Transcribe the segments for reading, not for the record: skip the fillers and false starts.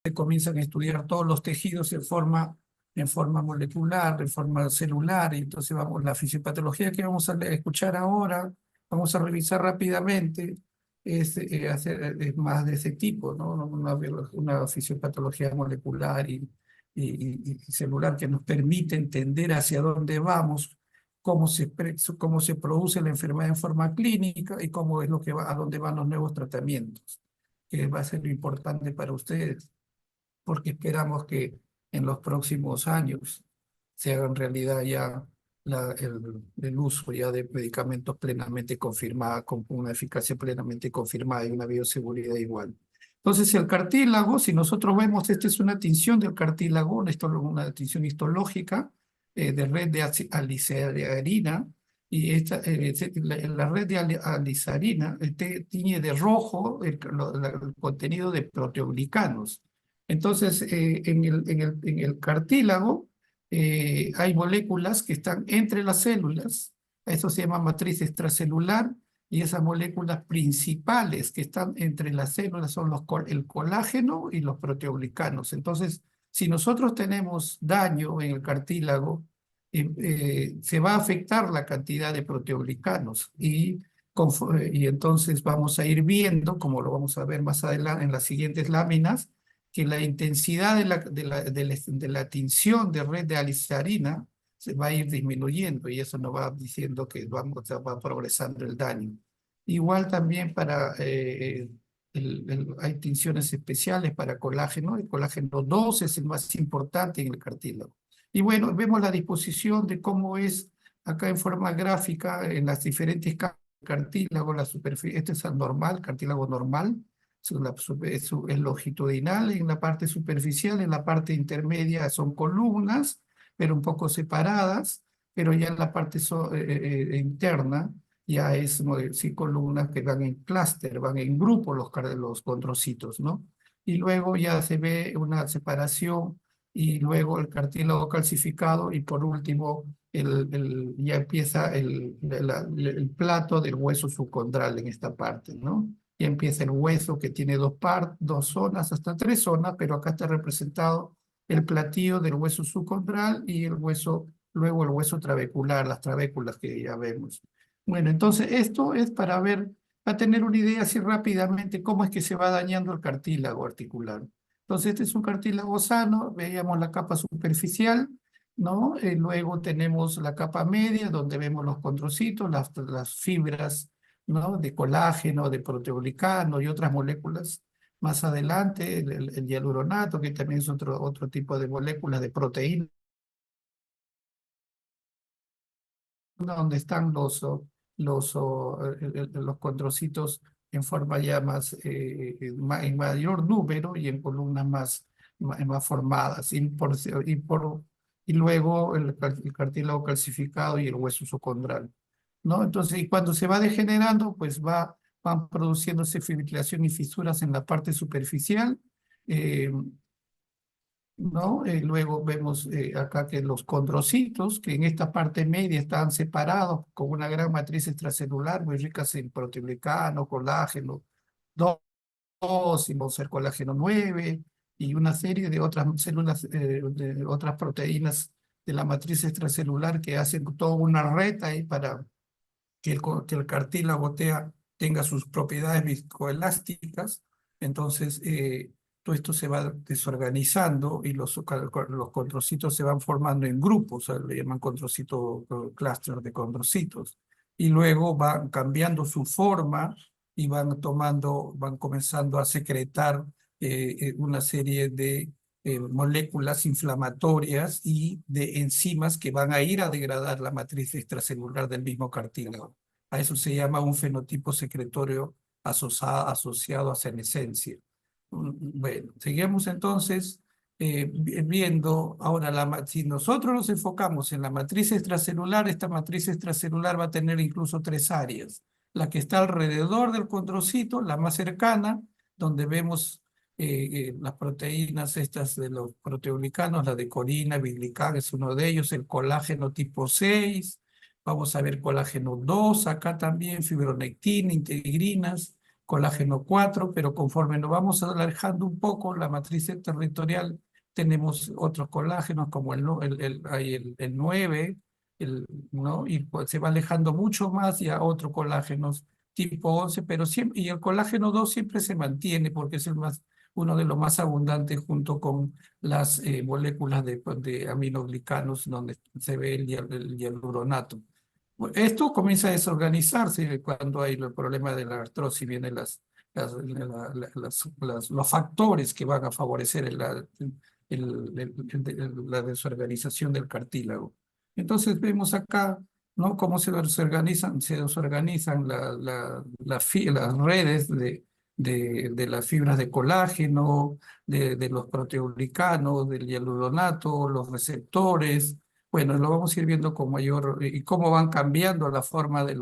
se comienzan a estudiar todos los tejidos en forma molecular, en forma celular, y entonces vamos, la fisiopatología que vamos a escuchar ahora, vamos a revisar rápidamente, es más de ese tipo, ¿no? Una fisiopatología molecular y celular que nos permite entender hacia dónde vamos, cómo se produce la enfermedad en forma clínica y cómo es lo que va, a dónde van los nuevos tratamientos, que va a ser lo importante para ustedes, porque esperamos que en los próximos años se haga en realidad ya el uso ya de medicamentos plenamente confirmados, con una eficacia plenamente confirmada y una bioseguridad igual. Entonces, el cartílago, si nosotros vemos, esta es una tinción del cartílago, una tinción histológica de red de alicerina, y la red de alicerina tiñe de rojo el contenido de proteoglicanos. Entonces, en el cartílago hay moléculas que están entre las células, eso se llama matriz extracelular, y esas moléculas principales que están entre las células son el colágeno y los proteoglicanos. Entonces, si nosotros tenemos daño en el cartílago, se va a afectar la cantidad de proteoglicanos y entonces vamos a ir viendo, como lo vamos a ver más adelante en las siguientes láminas, que la intensidad de la tinción de red de alicerina se va a ir disminuyendo y eso nos va diciendo que va progresando el daño. Igual también hay tinciones especiales para colágeno. El colágeno 2 es el más importante en el cartílago. Y bueno, vemos la disposición de cómo es acá en forma gráfica en las diferentes capas del cartílago, la superficie. Este es el normal, cartílago normal. Es longitudinal en la parte superficial, en la parte intermedia son columnas, pero un poco separadas, pero ya en la parte interna ya es sí, columnas que van en clúster, van en grupo los condrocitos, ¿no? Y luego ya se ve una separación y luego el cartílago calcificado y por último ya empieza el plato del hueso subcondral en esta parte, ¿no? Y empieza el hueso que tiene dos zonas, hasta tres zonas, pero acá está representado el platillo del hueso subcondral y luego el hueso trabecular, las trabéculas que ya vemos. Bueno, entonces esto es para tener una idea así rápidamente cómo es que se va dañando el cartílago articular. Entonces este es un cartílago sano, veíamos la capa superficial, ¿no? Luego tenemos la capa media donde vemos los condrocitos, las fibras, ¿no? De colágeno, de proteoglicano y otras moléculas. Más adelante, el hialuronato, que también es otro tipo de moléculas de proteína, donde están los condrocitos en forma ya en mayor número y en columnas más formadas. Y luego el cartílago calcificado y el hueso subcondral, ¿no? Entonces, y cuando se va degenerando, pues van produciéndose fibrilación y fisuras en la parte superficial, eh, ¿no? Luego vemos acá que los condrocitos, que en esta parte media están separados con una gran matriz extracelular muy ricas en proteoglicano, colágeno 2, y vamos a ser colágeno 9 y una serie de otras células, de otras proteínas de la matriz extracelular que hacen toda una red ahí para que el cartílago tenga sus propiedades viscoelásticas. Entonces, todo esto se va desorganizando y los condrocitos se van formando en grupos, o sea, le llaman condrocito, clúster de condrocitos. Y luego van cambiando su forma y van comenzando a secretar una serie de moléculas inflamatorias y de enzimas que van a ir a degradar la matriz extracelular del mismo cartílago. A eso se llama un fenotipo secretorio asociado a senescencia. Bueno, seguimos entonces viendo ahora, si nosotros nos enfocamos en la matriz extracelular, esta matriz extracelular va a tener incluso tres áreas. La que está alrededor del condrocito, la más cercana, donde vemos las proteínas estas de los proteoglicanos, la de corina, biglicán es uno de ellos, el colágeno tipo 6, vamos a ver colágeno 2, acá también fibronectina, integrinas, colágeno 4, pero conforme nos vamos alejando un poco la matriz territorial, tenemos otros colágenos como hay el 9, ¿no? Y pues se va alejando mucho más y a otros colágenos tipo 11, pero siempre, y el colágeno 2 siempre se mantiene porque es uno de los más abundantes junto con las moléculas de aminoglicanos donde se ve el hialuronato. Esto comienza a desorganizarse cuando hay el problema de la artrosis, vienen los factores que van a favorecer la desorganización del cartílago. Entonces vemos acá, ¿no? Cómo se desorganizan las redes de las fibras de colágeno, de los proteoglicanos, del hialuronato, los receptores. Bueno, lo vamos a ir viendo con mayor, y cómo van cambiando la forma de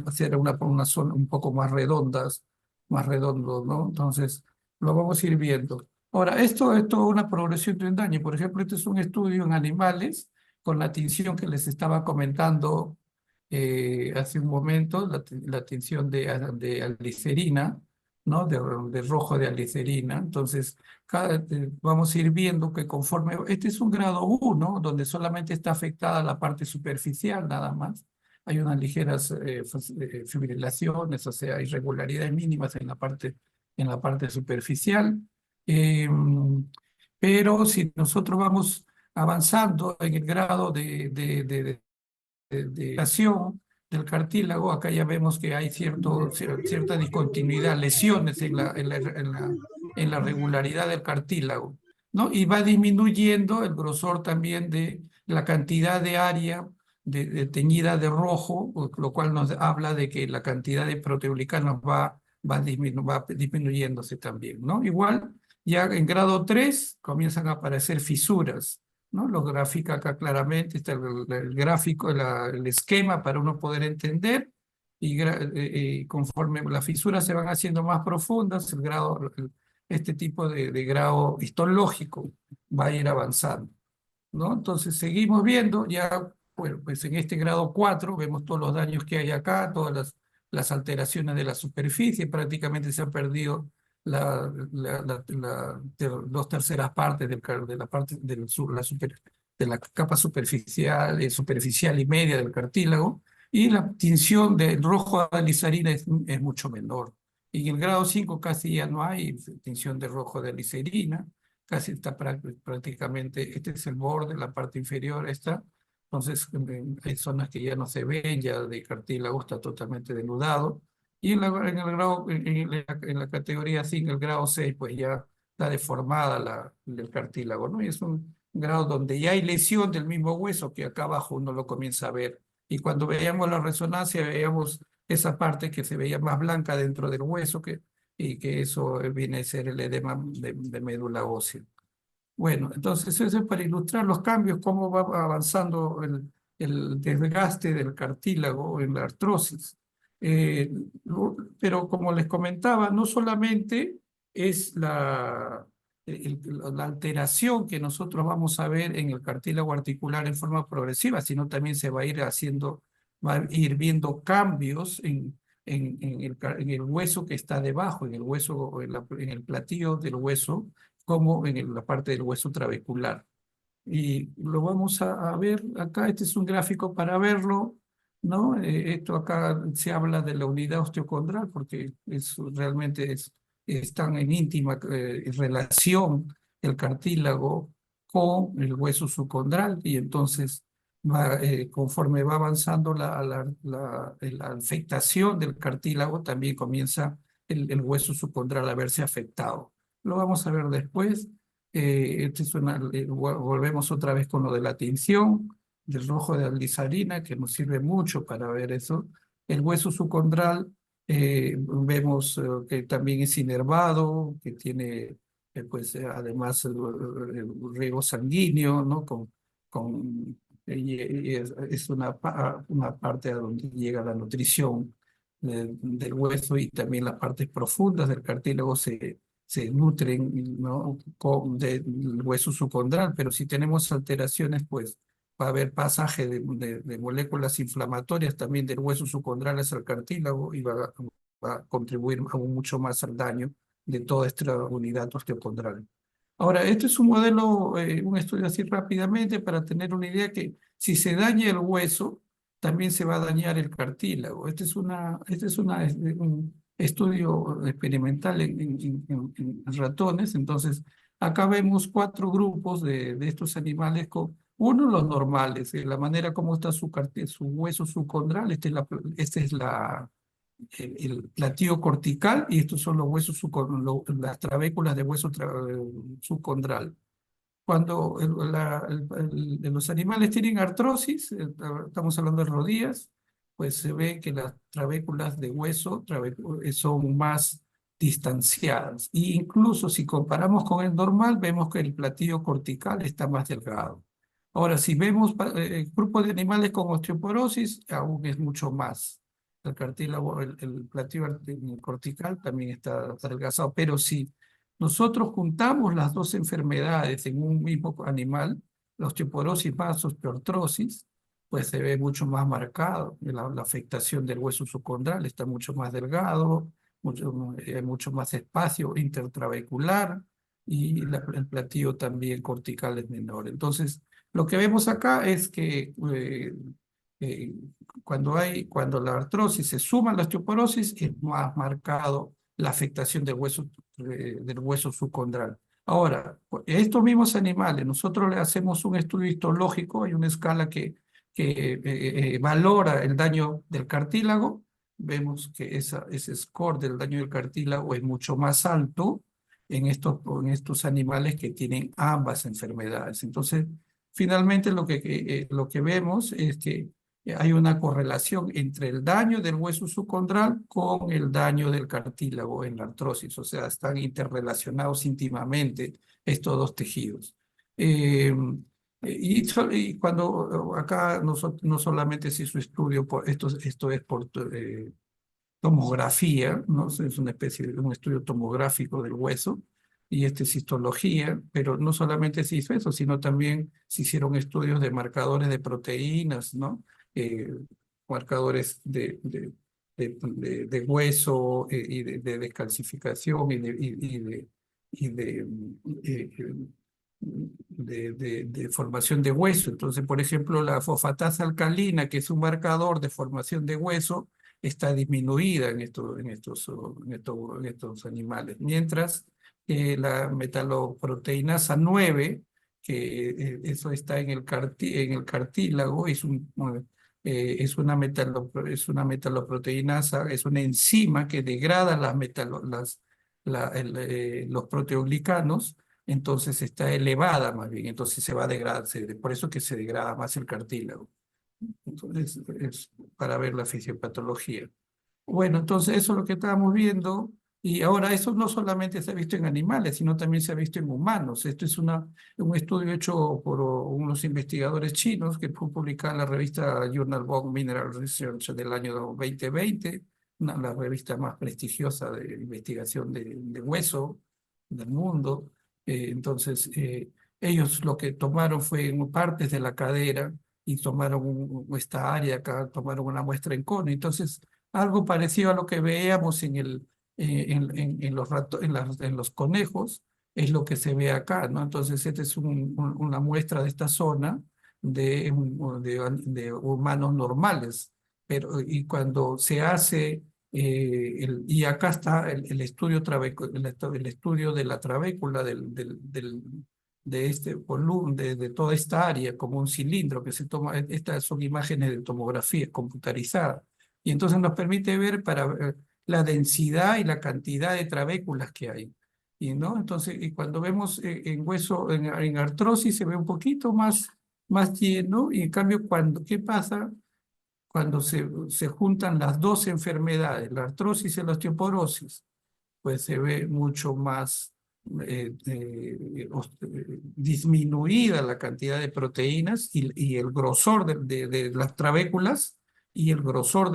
hacer una zona un poco más redondo, ¿no? Entonces, lo vamos a ir viendo. Ahora, esto es toda una progresión de un daño. Por ejemplo, este es un estudio en animales con la tinción que les estaba comentando hace un momento, la tinción de alicerina, ¿no? De rojo de alicerina. Entonces, vamos a ir viendo que conforme, este es un grado 1, donde solamente está afectada la parte superficial nada más. Hay unas ligeras fibrilaciones, o sea, irregularidades mínimas en la parte superficial. Eh, pero si nosotros vamos avanzando en el grado de acción del cartílago, acá ya vemos que hay cierta discontinuidad, lesiones en la regularidad del cartílago, ¿no? Y va disminuyendo el grosor también de la cantidad de área teñida de rojo, lo cual nos habla de que la cantidad de proteoglicanos va disminuyéndose también, ¿no? Igual, ya en grado 3 comienzan a aparecer fisuras, ¿no? Lo grafica acá claramente, está el gráfico, el esquema para uno poder entender, y conforme las fisuras se van haciendo más profundas, este tipo de grado histológico va a ir avanzando, ¿no? Entonces seguimos viendo, ya, bueno, pues en este grado 4 vemos todos los daños que hay acá, todas las alteraciones de la superficie, prácticamente se han perdido dos terceras partes de la parte de la capa superficial y media del cartílago, y la tinción del rojo de glicerina es mucho menor. Y en el grado 5 casi ya no hay tinción de rojo de glicerina, casi está prácticamente, este es el borde, la parte inferior está, entonces hay zonas que ya no se ven, ya de cartílago está totalmente denudado, y en la categoría 5, el grado 6, pues ya está deformada el cartílago, ¿no? Y es un grado donde ya hay lesión del mismo hueso que acá abajo uno lo comienza a ver, y cuando veíamos la resonancia veíamos esa parte que se veía más blanca dentro del hueso, y que eso viene a ser el edema de médula ósea. Bueno, entonces eso es para ilustrar los cambios, cómo va avanzando el desgaste del cartílago en la artrosis. Eh, pero como les comentaba, no solamente es la alteración que nosotros vamos a ver en el cartílago articular en forma progresiva, sino también se va a ir viendo cambios en el hueso que está debajo, en el hueso, en el platillo del hueso, como en la parte del hueso trabecular. Y lo vamos a ver acá, este es un gráfico para verlo, ¿no? Esto acá se habla de la unidad osteocondral porque realmente están en íntima relación el cartílago con el hueso subcondral, y entonces conforme va avanzando la afectación del cartílago, también comienza el hueso subcondral a verse afectado. Lo vamos a ver después. Volvemos otra vez con lo de la tinción del rojo de alizarina, que nos sirve mucho para ver eso. El hueso subcondral, vemos que también es inervado, que tiene, además, el riego sanguíneo, ¿no? Y es una parte a donde llega la nutrición del hueso, y también las partes profundas del cartílago se nutren, ¿no? Del hueso subcondral, pero si tenemos alteraciones, pues va a haber pasaje de moléculas inflamatorias también del hueso subcondral hacia el cartílago y va a contribuir aún mucho más al daño de toda esta unidad osteocondral. Ahora, este es un modelo, un estudio así rápidamente para tener una idea que si se daña el hueso, también se va a dañar el cartílago. Un estudio experimental en ratones. Entonces, acá vemos cuatro grupos de estos animales con uno, los normales, la manera como está su hueso subcondral, esta es el platillo cortical y estos son los huesos las trabéculas de hueso subcondral. Cuando los animales tienen artrosis, estamos hablando de rodillas, pues se ve que las trabéculas de hueso son más distanciadas. E incluso si comparamos con el normal, vemos que el platillo cortical está más delgado. Ahora, si vemos grupos de animales con osteoporosis, aún es mucho más. El cartílago, el platillo cortical también está adelgazado, pero si nosotros juntamos las dos enfermedades en un mismo animal, la osteoporosis más osteoartrosis, pues se ve mucho más marcado. La afectación del hueso subcondral está mucho más delgado, mucho más espacio intertrabecular y el platillo también cortical es menor. Entonces, lo que vemos acá es que eh, cuando la artrosis se suma a la osteoporosis, es más marcado la afectación del hueso subcondral. Ahora, estos mismos animales, nosotros le hacemos un estudio histológico, hay una escala que valora el daño del cartílago, vemos que ese score del daño del cartílago es mucho más alto en estos animales que tienen ambas enfermedades. Entonces, finalmente lo que vemos es que hay una correlación entre el daño del hueso subcondral con el daño del cartílago en la artrosis, o sea, están interrelacionados íntimamente estos dos tejidos. Y cuando acá no solamente se hizo estudio, esto es por tomografía, ¿no? Es una especie de un estudio tomográfico del hueso, y este es histología, pero no solamente se hizo eso, sino también se hicieron estudios de marcadores de proteínas, ¿no? Eh, marcadores de hueso y de descalcificación y de formación de hueso. Entonces, por ejemplo, la fosfatasa alcalina, que es un marcador de formación de hueso, está disminuida en estos animales, mientras que la metaloproteinasa 9, que eso está en el cartílago, es una metaloproteinasa, es una enzima que degrada los proteoglicanos, entonces está elevada más bien, entonces se va a degradar, por eso que se degrada más el cartílago. Entonces, es para ver la fisiopatología. Bueno, entonces eso es lo que estábamos viendo. Y ahora eso no solamente se ha visto en animales, sino también se ha visto en humanos. Esto es un estudio hecho por unos investigadores chinos que fue publicado en la revista Journal of Mineral Research del año 2020, la revista más prestigiosa de investigación de hueso del mundo. Entonces, ellos lo que tomaron fue partes de la cadera y tomaron esta área acá, tomaron una muestra en cono. Entonces, algo parecido a lo que veíamos en los conejos, es lo que se ve acá, ¿no? Entonces, esta es una muestra de esta zona de humanos normales. Y cuando se hace, y acá está el estudio de la trabécula de este volumen, de toda esta área, como un cilindro que se toma. Estas son imágenes de tomografía computarizada. Y entonces nos permite ver para la densidad y la cantidad de trabéculas que hay. ¿No? Entonces, y cuando vemos en hueso, en artrosis, se ve un poquito más lleno, y en cambio, ¿qué pasa cuando se juntan las dos enfermedades, la artrosis y la osteoporosis? Pues se ve mucho más disminuida la cantidad de proteínas y el grosor de las trabéculas, y el grosor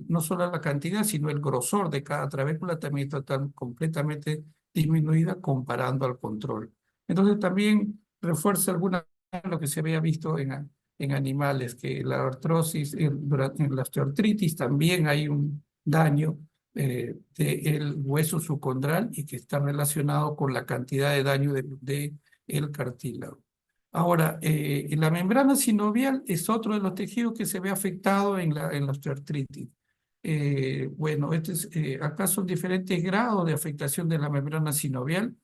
no solo la cantidad, sino el grosor de cada trabécula también está completamente disminuida comparando al control. Entonces también refuerza alguna lo que se había visto en animales, que la artrosis, durante la osteoartritis también hay un daño del hueso subcondral y que está relacionado con la cantidad de daño de el cartílago. Ahora, la membrana sinovial es otro de los tejidos que se ve afectado en la osteoartritis. Bueno, acá son diferentes grados de afectación de la membrana sinovial.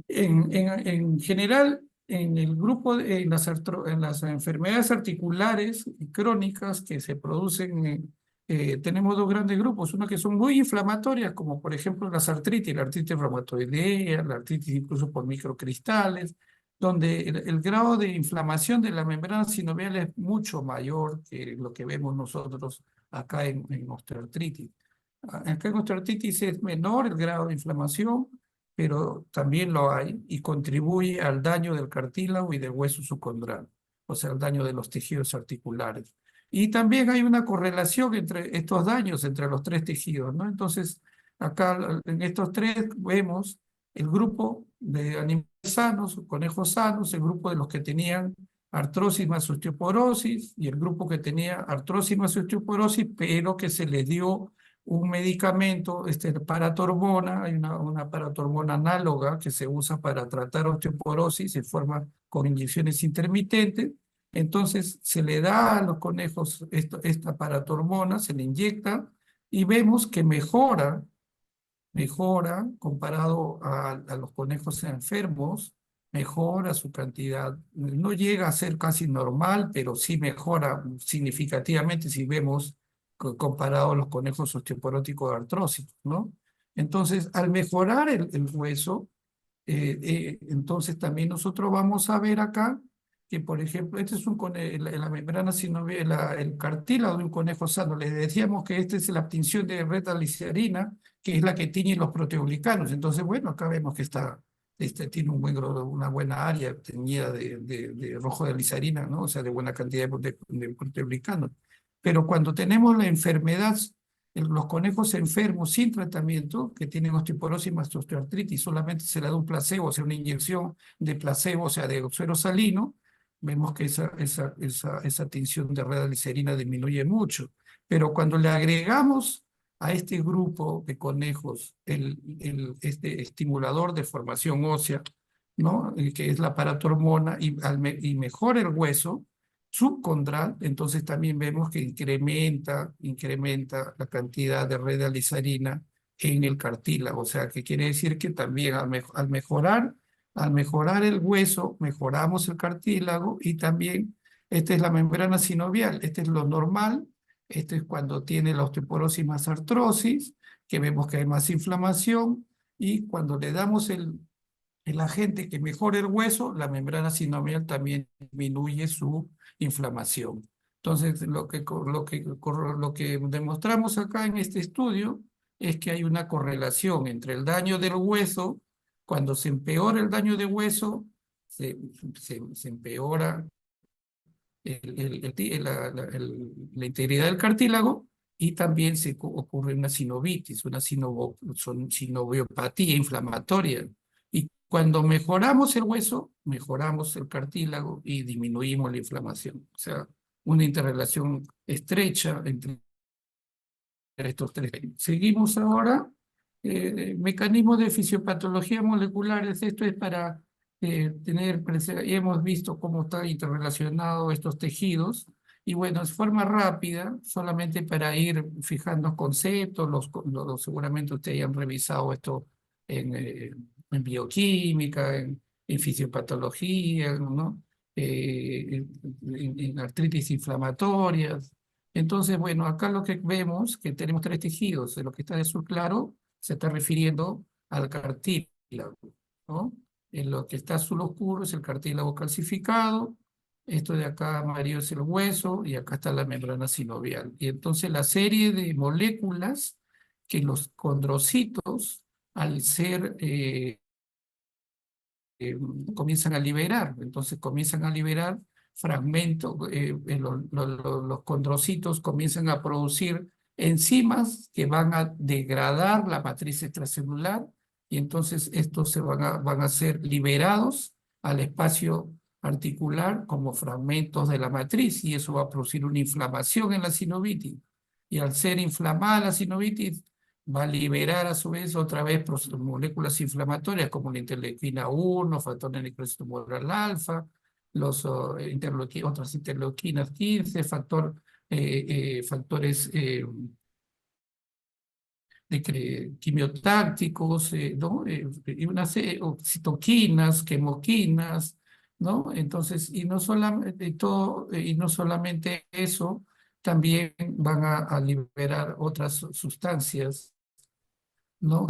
En general, en el grupo, en las enfermedades articulares y crónicas que se producen, tenemos dos grandes grupos, uno que son muy inflamatorias, como por ejemplo la artritis reumatoidea, la artritis incluso por microcristales, donde el grado de inflamación de la membrana sinovial es mucho mayor que lo que vemos nosotros acá en osteoartritis. Acá en osteoartritis es menor el grado de inflamación, pero también lo hay y contribuye al daño del cartílago y del hueso subcondral, o sea, al daño de los tejidos articulares. Y también hay una correlación entre estos daños, entre los tres tejidos, ¿no? Entonces, acá en estos tres vemos el grupo de animales sanos, conejos sanos, el grupo de los que tenían artrosis más osteoporosis y el grupo que tenía artrosis más osteoporosis, pero que se les dio un medicamento, paratormona, hay una paratormona análoga que se usa para tratar osteoporosis, se forma con inyecciones intermitentes. Entonces se le da a los conejos esta paratormona, se le inyecta y vemos que mejora comparado a los conejos enfermos, mejora su cantidad. No llega a ser casi normal, pero sí mejora significativamente si vemos comparado a los conejos osteoporóticos artrósicos, ¿no? Entonces, al mejorar el hueso, entonces también nosotros vamos a ver acá que, por ejemplo, este es la membrana sinovial, el cartílago de un conejo sano. Le decíamos que esta es la tinción de beta-glicerina, que es la que tiñe los proteoglicanos. Entonces, bueno, acá vemos que tiene una buena área teñida de rojo de glicerina, ¿no? O sea, de buena cantidad de proteoglicanos. Pero cuando tenemos la enfermedad, los conejos enfermos sin tratamiento, que tienen osteoporosis más osteoartritis, solamente se le da un placebo, o sea, una inyección de placebo, o sea, de suero salino, vemos que esa tinción de red glicerina disminuye mucho. Pero cuando le agregamos a este grupo de conejos este estimulador de formación ósea, ¿no? Que es la paratormona, y mejora el hueso subcondral, entonces también vemos que incrementa la cantidad de red de glicerina en el cartílago, o sea, que quiere decir que también al mejorar el hueso, mejoramos el cartílago y también esta es la membrana sinovial, este es lo normal, este es cuando tiene la osteoporosis más artrosis, que vemos que hay más inflamación y cuando le damos el agente que mejora el hueso, la membrana sinovial también disminuye su inflamación. Entonces, lo que demostramos acá en este estudio es que hay una correlación entre el daño del hueso, cuando se empeora el daño de hueso, se empeora la integridad del cartílago y también ocurre una sinovitis, sinoviopatía inflamatoria. Y cuando mejoramos el hueso, mejoramos el cartílago y disminuimos la inflamación. O sea, una interrelación estrecha entre estos tres. Seguimos ahora. Mecanismos de fisiopatología moleculares. Esto es para y hemos visto cómo están interrelacionados estos tejidos. Y bueno, es forma rápida, solamente para ir fijando conceptos. Seguramente ustedes ya han revisado esto en bioquímica, en fisiopatología, ¿no? En artritis inflamatorias. Entonces, bueno, acá lo que vemos que tenemos tres tejidos. Lo que está de azul claro se está refiriendo al cartílago, ¿no? En lo que está azul oscuro es el cartílago calcificado. Esto de acá amarillo es el hueso y acá está la membrana sinovial. Y entonces la serie de moléculas que los condrocitos, al ser comienzan a liberar. Entonces comienzan a liberar fragmentos, los condrocitos comienzan a producir enzimas que van a degradar la matriz extracelular y entonces estos van a ser liberados articular como fragmentos de la matriz y eso va a producir una inflamación en la sinovitis. Y al ser inflamada la sinovitis, va a liberar a su vez otra vez moléculas inflamatorias como la interleuquina 1, factor de necrosis tumoral alfa, los otras interleuquinas 15, factores quimiotácticos, ¿no? Y una serie, o citoquinas, quemoquinas, ¿no? Entonces, y no solamente eso, también van a liberar otras sustancias, ¿no?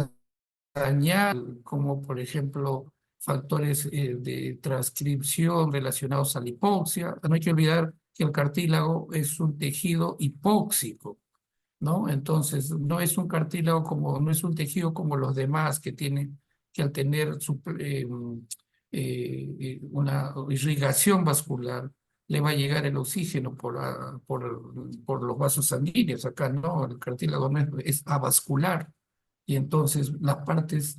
Dañar, como por ejemplo factores de transcripción relacionados a la hipoxia. No hay que olvidar que el cartílago es un tejido hipóxico, ¿no? Entonces, no es un tejido como los demás que tienen que al tener una irrigación vascular, le va a llegar el oxígeno por los vasos sanguíneos. Acá no, el cartílago no es avascular y entonces las partes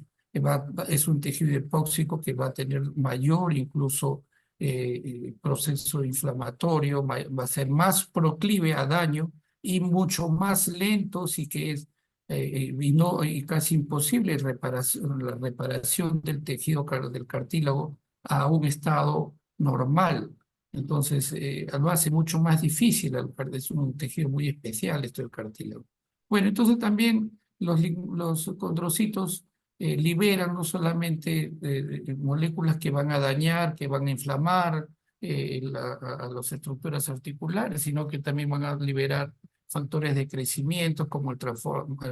es un tejido hipóxico que va a tener mayor incluso proceso inflamatorio, va a ser más proclive a daño y mucho más lentos y que es y casi imposible la reparación del del cartílago a un estado normal. Entonces, lo hace mucho más difícil, es un tejido muy especial esto del cartílago. Bueno, entonces también los condrocitos liberan no solamente moléculas que van a dañar, que van a inflamar a las estructuras articulares, sino que también van a liberar factores de crecimiento como el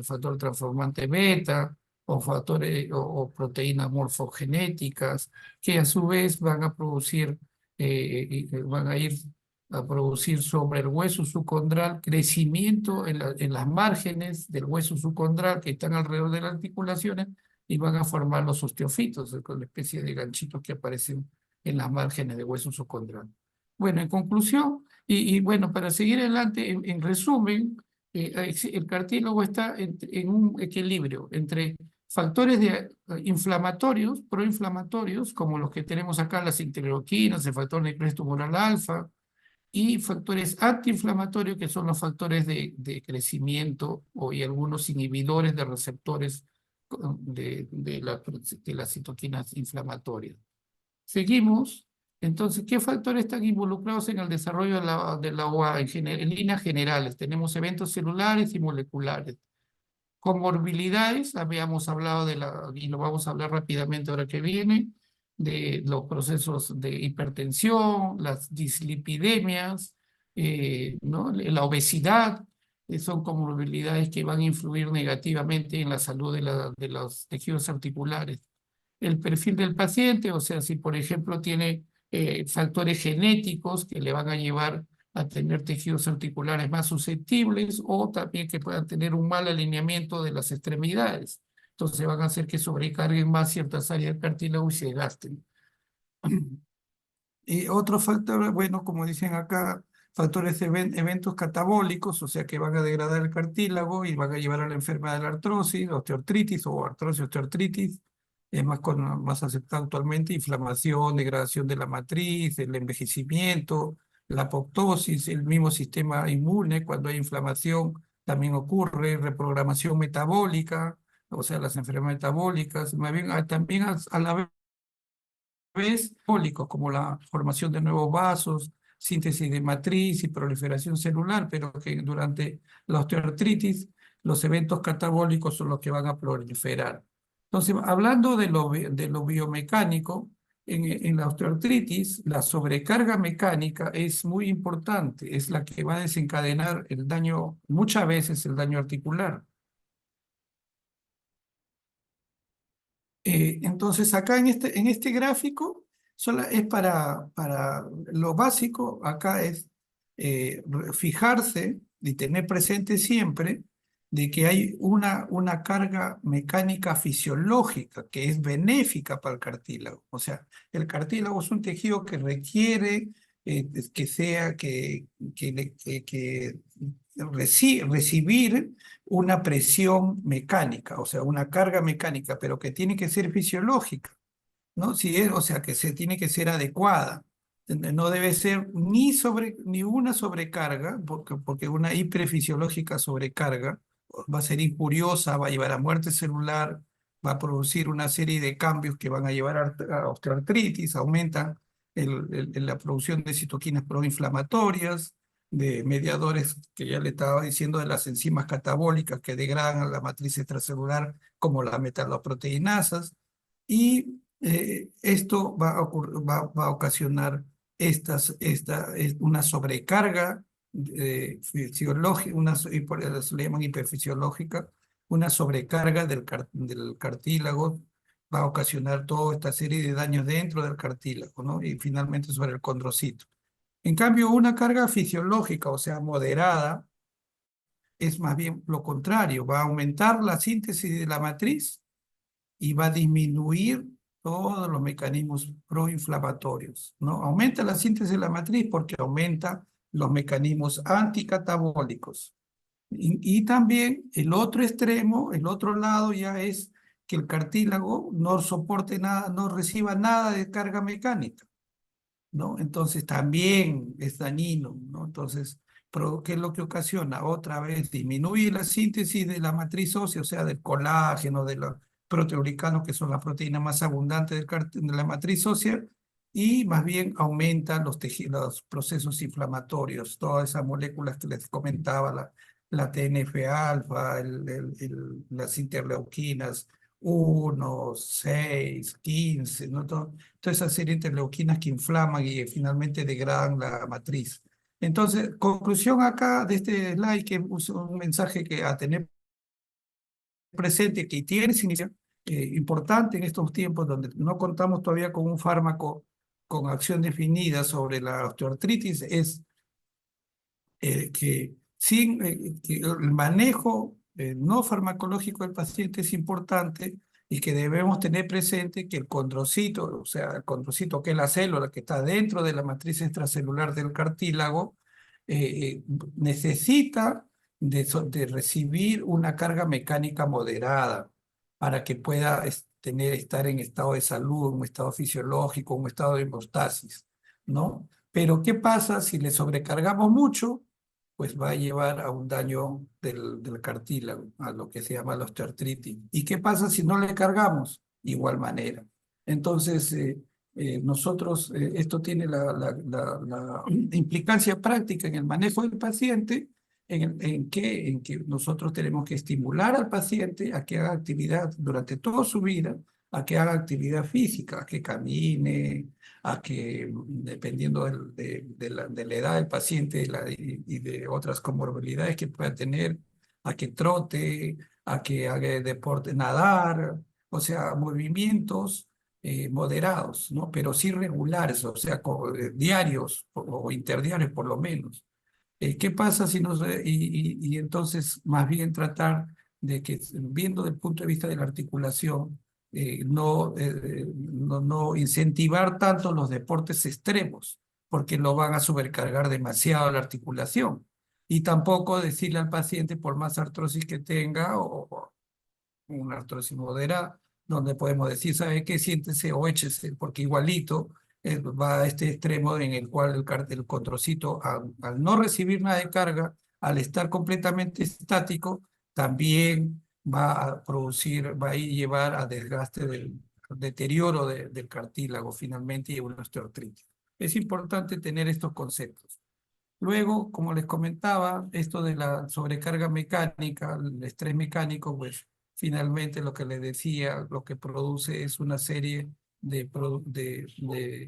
factor transformante beta o proteínas morfogenéticas que a su vez van a producir, van a ir a producir sobre el hueso subcondral crecimiento en las márgenes del hueso subcondral que están alrededor de las articulaciones y van a formar los osteofitos, con la especie de ganchitos que aparecen en las márgenes del hueso subcondral. Bueno, en conclusión, y bueno, para seguir adelante, en resumen, el cartílago está en un equilibrio entre factores inflamatorios, proinflamatorios, como los que tenemos acá, las interleuquinas, el factor necrosis tumoral alfa, y factores antiinflamatorios, que son los factores de crecimiento y algunos inhibidores de receptores de las citoquinas inflamatorias. Seguimos. Entonces, ¿qué factores están involucrados en el desarrollo de la OA en líneas generales? Tenemos eventos celulares y moleculares. Comorbilidades, habíamos hablado y lo vamos a hablar rápidamente ahora que viene, de los procesos de hipertensión, las dislipidemias, ¿no? La obesidad, son comorbilidades que van a influir negativamente en la salud de los tejidos articulares. El perfil del paciente, o sea, si por ejemplo tiene factores genéticos que le van a llevar a tener tejidos articulares más susceptibles o también que puedan tener un mal alineamiento de las extremidades. Entonces van a hacer que sobrecarguen más ciertas áreas del cartílago y se gasten. Y otro factor, bueno, como dicen acá, factores de eventos catabólicos, o sea que van a degradar el cartílago y van a llevar a la enfermedad de la artrosis, osteoartritis o artrosis osteoartritis, es más aceptado actualmente, inflamación, degradación de la matriz, el envejecimiento, la apoptosis, el mismo sistema inmune, cuando hay inflamación también ocurre, reprogramación metabólica, o sea, las enfermedades metabólicas, más bien, también a la vez pólicos, como la formación de nuevos vasos, síntesis de matriz y proliferación celular, pero que durante la osteoartritis los eventos catabólicos son los que van a proliferar. Entonces, hablando de lo biomecánico, en la osteoartritis, la sobrecarga mecánica es muy importante, es la que va a desencadenar el daño, muchas veces el daño articular. Entonces, acá en este gráfico es para lo básico, acá es fijarse y tener presente siempre de que hay una carga mecánica fisiológica que es benéfica para el cartílago. O sea, el cartílago es un tejido que requiere que sea, que recibir una presión mecánica, o sea, una carga mecánica, pero que tiene que ser fisiológica, ¿no? Si es, o sea, que se tiene que ser adecuada. No debe ser ni una sobrecarga, porque una hiperfisiológica sobrecarga va a ser imperiosa, va a llevar a muerte celular, va a producir una serie de cambios que van a llevar a osteoartritis, aumentan la producción de citoquinas proinflamatorias, de mediadores que ya le estaba diciendo, de las enzimas catabólicas que degradan la matriz extracelular, como las metaloproteinasas, y esto va a ocasionar una sobrecarga fisiológica, y por eso se le llaman hiperfisiológica, una sobrecarga del cartílago va a ocasionar toda esta serie de daños dentro del cartílago, ¿no? Y finalmente sobre el condrocito. En cambio, una carga fisiológica, o sea, moderada, es más bien lo contrario, va a aumentar la síntesis de la matriz y va a disminuir todos los mecanismos proinflamatorios, ¿no? Aumenta la síntesis de la matriz porque aumenta los mecanismos anticatabólicos. Y también el otro extremo, el otro lado ya es que el cartílago no soporte nada, no reciba nada de carga mecánica, ¿no? Entonces también es dañino, ¿no? Entonces, ¿qué es lo que ocasiona? Otra vez disminuye la síntesis de la matriz ósea, o sea, del colágeno, de los proteoglicanos, que son las proteínas más abundantes de la matriz ósea, y más bien aumenta los procesos inflamatorios, todas esas moléculas que les comentaba, la TNF-alfa, las interleuquinas 1, 6, 15, ¿no? Toda esa serie de interleuquinas que inflaman y finalmente degradan la matriz. Entonces, conclusión acá de este slide, que es un mensaje que a tener presente, que tiene significado importante en estos tiempos donde no contamos todavía con un fármaco con acción definida sobre la osteoartritis, es que el manejo no farmacológico del paciente es importante, y que debemos tener presente que el condrocito, o sea, el condrocito, que es la célula que está dentro de la matriz extracelular del cartílago, necesita de recibir una carga mecánica moderada para que pueda estar en estado de salud, un estado fisiológico, un estado de hemostasis, ¿no? Pero ¿qué pasa si le sobrecargamos mucho? Pues va a llevar a un daño del cartílago, a lo que se llama la osteoartritis. ¿Y qué pasa si no le cargamos? Igual manera. Entonces, nosotros, esto tiene la implicancia práctica en el manejo del paciente, en que nosotros tenemos que estimular al paciente a que haga actividad durante toda su vida, a que haga actividad física, a que camine, a que, dependiendo de la edad del paciente y de otras comorbilidades que pueda tener, a que trote, a que haga deporte, nadar, o sea, movimientos moderados, ¿no? Pero sí regulares, o sea, diarios o interdiarios por lo menos. ¿Qué pasa si y entonces más bien tratar de que, viendo desde el punto de vista de la articulación, no incentivar tanto los deportes extremos, porque lo van a sobrecargar demasiado la articulación? Y tampoco decirle al paciente, por más artrosis que tenga, o una artrosis moderada, donde podemos decir, ¿sabe qué? Siéntese o échese, porque igualito va a este extremo en el cual el condrocito, al no recibir nada de carga, al estar completamente estático, también va a llevar a desgaste del deterioro del cartílago finalmente, y una osteoartritis. Es importante tener estos conceptos. Luego, como les comentaba, esto de la sobrecarga mecánica, el estrés mecánico, pues finalmente lo que les decía, lo que produce es una serie de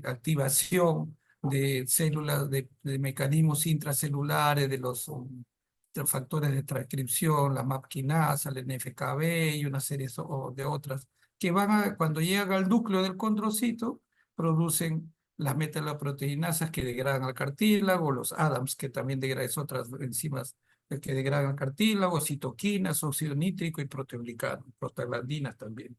activación de células, de mecanismos intracelulares, de los factores de transcripción, la MAP quinasa, el NFKB y una serie de otras, que cuando llegan al núcleo del condrocito, producen las metaloproteinasas que degradan al cartílago, los ADAMS, que también degradan, otras enzimas que degradan al cartílago, citoquinas, óxido nítrico y proteoglicano, prostaglandinas también.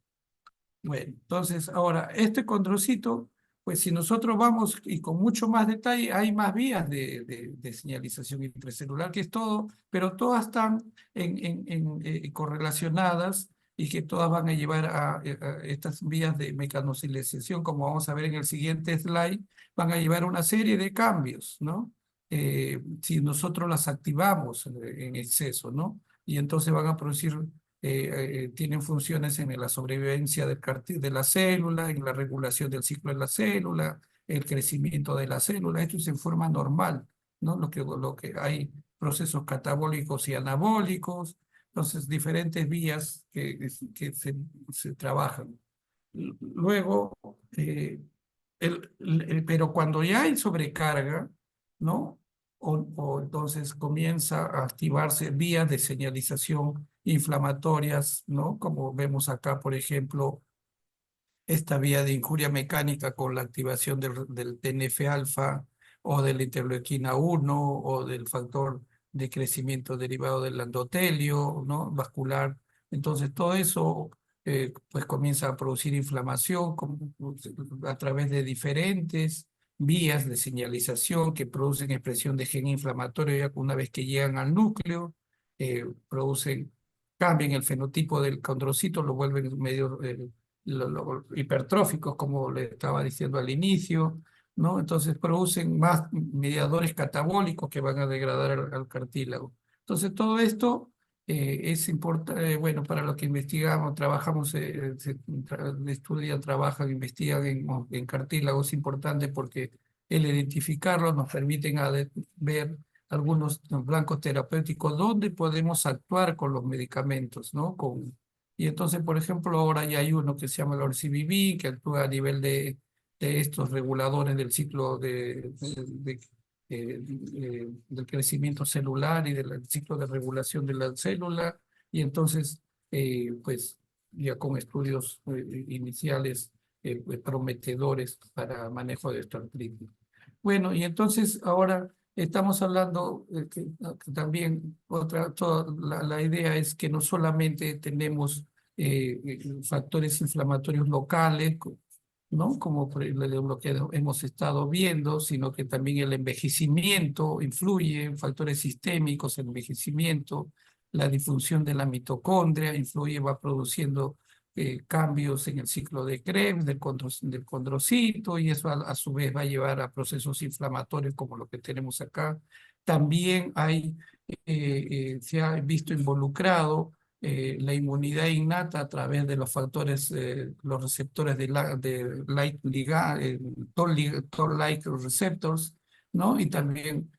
Bueno, entonces ahora, este condrocito, pues si nosotros vamos y con mucho más detalle, hay más vías de señalización intracelular, que es todo, pero todas están correlacionadas y que todas van a llevar a estas vías de mecanocilización, como vamos a ver en el siguiente slide, van a llevar una serie de cambios, ¿no? Si nosotros las activamos en exceso, ¿no? Y entonces van a producir, tienen funciones en la sobrevivencia de la célula, en la regulación del ciclo de la célula, el crecimiento de la célula. Esto es en forma normal, ¿no? Lo que hay procesos catabólicos y anabólicos, entonces diferentes vías que se trabajan. Luego, pero cuando ya hay sobrecarga, ¿no? O entonces comienza a activarse vías de señalización inflamatorias, ¿no? Como vemos acá, por ejemplo, esta vía de injuria mecánica con la activación del TNF-alfa o de la interleuquina 1 o del factor de crecimiento derivado del endotelio, ¿no? Vascular. Entonces, todo eso pues comienza a producir inflamación a través de diferentes vías de señalización que producen expresión de gen inflamatorio ya una vez que llegan al núcleo, producen, cambian el fenotipo del condrocito, lo vuelven medio hipertróficos, como le estaba diciendo al inicio, ¿no? Entonces producen más mediadores catabólicos que van a degradar al cartílago. Entonces todo esto es importante, bueno, para los que investigamos, trabajamos, estudian, trabajan, investigan en cartílago es importante porque el identificarlo nos permite ver algunos blancos terapéuticos donde podemos actuar con los medicamentos, ¿no? Y entonces, por ejemplo, ahora ya hay uno que se llama el ORCBB, que actúa a nivel de estos reguladores del ciclo del crecimiento celular y del ciclo de regulación de la célula. Y entonces, pues ya con estudios iniciales prometedores para manejo de esta artritis. Bueno, y entonces ahora estamos hablando que también la idea es que no solamente tenemos factores inflamatorios locales, ¿no? Como por lo que hemos estado viendo, sino que también el envejecimiento influye, factores sistémicos, el envejecimiento, la disfunción de la mitocondria influye, va produciendo cambios en el ciclo de Krebs, del condrocito, y eso a su vez va a llevar a procesos inflamatorios como lo que tenemos acá. También se ha visto involucrado la inmunidad innata a través de los factores, los receptores de like ligand, toll-like receptors, ¿no? Y también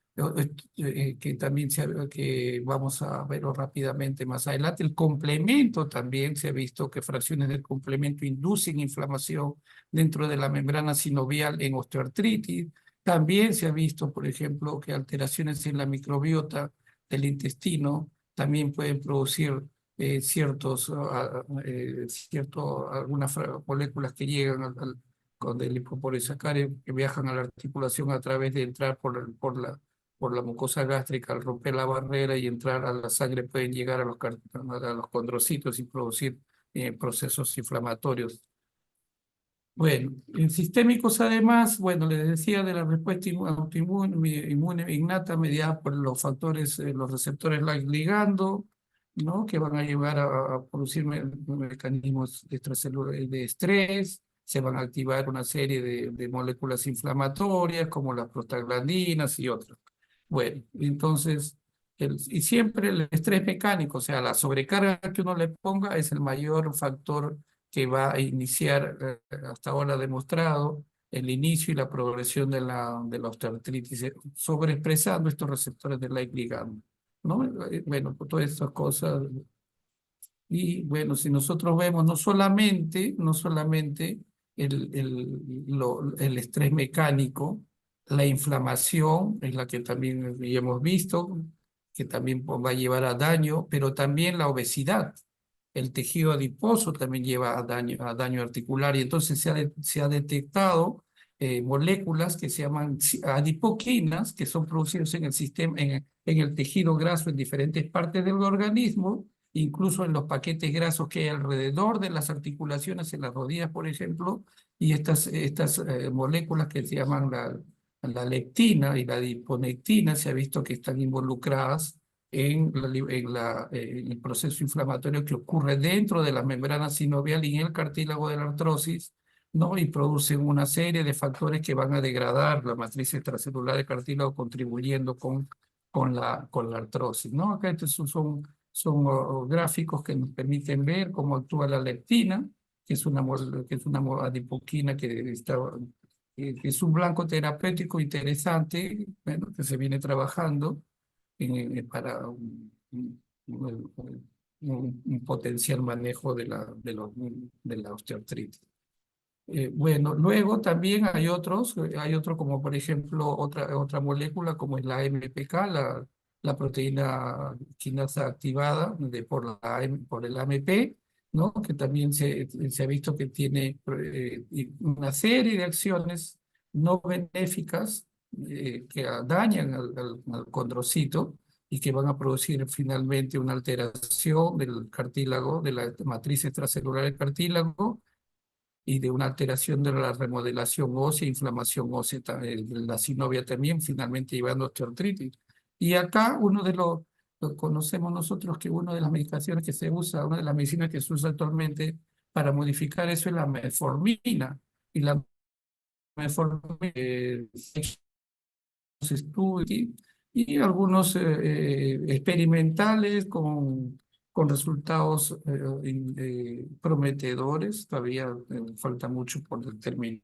que también que vamos a verlo rápidamente más adelante. El complemento también se ha visto que fracciones del complemento inducen inflamación dentro de la membrana sinovial en osteoartritis. También se ha visto, por ejemplo, que alteraciones en la microbiota del intestino también pueden producir algunas moléculas que llegan con el lipopolisacárido que viajan a la articulación a través de entrar por la mucosa gástrica, al romper la barrera y entrar a la sangre, pueden llegar a los condrocitos y producir procesos inflamatorios. Bueno, en sistémicos además, bueno, les decía de la respuesta autoinmune innata mediada por los factores, los receptores ligando, ¿no? Que van a llevar a producir mecanismos extracelulares de estrés, se van a activar una serie de moléculas inflamatorias como las prostaglandinas y otras. Bueno, entonces, y siempre el estrés mecánico, o sea, la sobrecarga que uno le ponga es el mayor factor que va a iniciar, hasta ahora demostrado, el inicio y la progresión de la osteoartritis, sobreexpresando estos receptores de like ligand, ¿no? Bueno, pues todas estas cosas. Y bueno, si nosotros vemos no solamente el estrés mecánico, la inflamación es la que también ya hemos visto, que también va a llevar a daño, pero también la obesidad. El tejido adiposo también lleva a daño articular y entonces se ha detectado moléculas que se llaman adipoquinas, que son producidas en el sistema, en el tejido graso en diferentes partes del organismo, incluso en los paquetes grasos que hay alrededor de las articulaciones, en las rodillas, por ejemplo, y estas moléculas que se llaman la leptina y la adiponectina, se ha visto que están involucradas en el proceso inflamatorio que ocurre dentro de la membrana sinovial y en el cartílago de la artrosis, ¿no? Y producen una serie de factores que van a degradar la matriz extracelular del cartílago, contribuyendo con la artrosis, ¿no? Acá estos son gráficos que nos permiten ver cómo actúa la leptina, que es una adipoquina que es un blanco terapéutico interesante, bueno, que se viene trabajando para un potencial manejo de la osteoartritis. Bueno, luego también hay otro como por ejemplo otra molécula como es la MPK, la proteína quinasa activada por el AMP, ¿no? Que también se ha visto que tiene una serie de acciones no benéficas que dañan al condrocito y que van a producir finalmente una alteración del cartílago, de la matriz extracelular del cartílago, y de una alteración de la remodelación ósea, inflamación ósea, la sinovia también, finalmente llevando a osteoartritis. Y acá lo conocemos nosotros que una de las medicaciones que se usa, una de las medicinas que se usa actualmente para modificar eso es la metformina. Y la metformina estudios y algunos experimentales con resultados prometedores. Todavía falta mucho por determinar.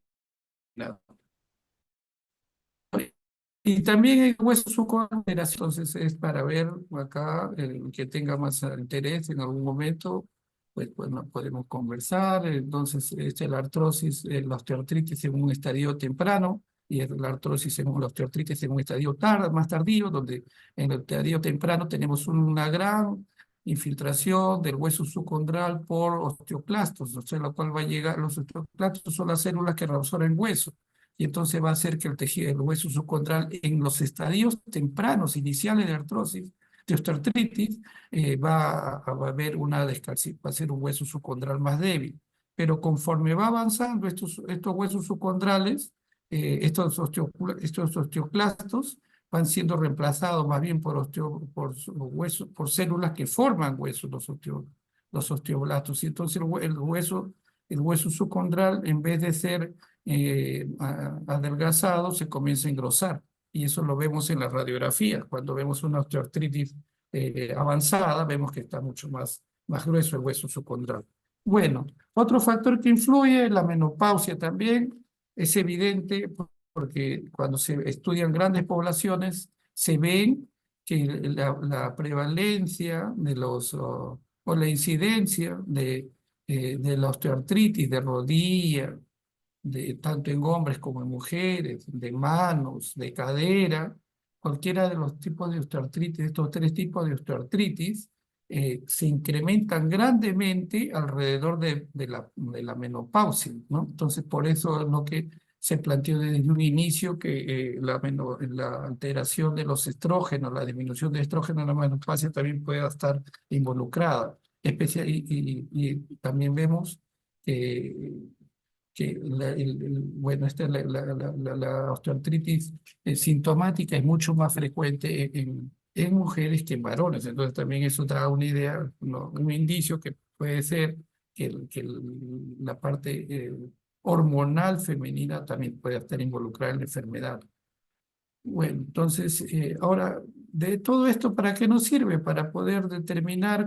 Y también el hueso subcoordinación, entonces es para ver acá el que tenga más interés en algún momento, pues bueno, podemos conversar. Entonces, la artrosis, la osteoartritis en un estadio temprano y la artrosis en la osteoartritis en un estadio más tardío, donde en el estadio temprano tenemos una gran infiltración del hueso subcondral por osteoclastos, o sea, lo cual va a llegar, los osteoclastos son las células que reabsorben hueso y entonces va a hacer que el tejido del hueso subcondral en los estadios tempranos, iniciales de artrosis, de osteoartritis, va a haber va a ser un hueso subcondral más débil. Pero conforme va avanzando estos huesos subcondrales, estos osteoclastos van siendo reemplazados más bien por células que forman huesos, los osteoblastos. Y entonces el hueso subcondral, en vez de ser adelgazado, se comienza a engrosar. Y eso lo vemos en las radiografías. Cuando vemos una osteoartritis avanzada, vemos que está mucho más grueso el hueso subcondral. Bueno, otro factor que influye es la menopausia también. Es evidente porque cuando se estudian grandes poblaciones, se ven que la prevalencia o la incidencia de la osteoartritis de rodilla, tanto en hombres como en mujeres, de manos, de cadera, cualquiera de los tipos de osteoartritis, estos tres tipos de osteoartritis, se incrementan grandemente alrededor de la menopausia, ¿no? Entonces, por eso es lo que se planteó desde un inicio que la alteración de los estrógenos, la disminución de estrógenos en la menopausia también pueda estar involucrada. Y también vemos que bueno, la osteoartritis sintomática es mucho más frecuente en mujeres que en varones. Entonces también eso da una idea, un indicio que puede ser la parte hormonal femenina también puede estar involucrada en la enfermedad. Bueno, entonces, ahora, de todo esto, ¿para qué nos sirve? Para poder determinar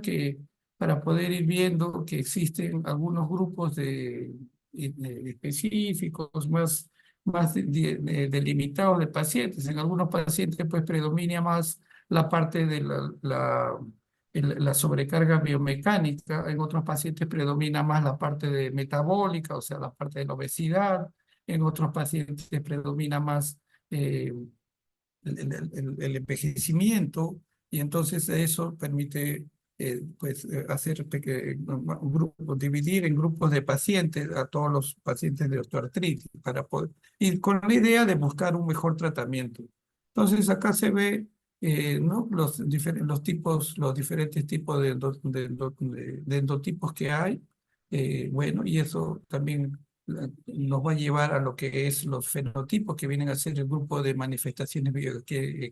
para poder ir viendo que existen algunos grupos específicos, más delimitados de pacientes. En algunos pacientes, pues, predomina más la parte de la sobrecarga biomecánica. En otros pacientes predomina más la parte de metabólica, o sea, la parte de la obesidad. En otros pacientes predomina más el envejecimiento, y entonces eso permite pues hacer dividir en grupos de pacientes a todos los pacientes de osteoartritis para poder ir con la idea de buscar un mejor tratamiento. Entonces acá se ve ¿no? los diferentes tipos de endotipos que hay. Bueno, y eso también nos va a llevar a lo que es los fenotipos, que vienen a ser el grupo de manifestaciones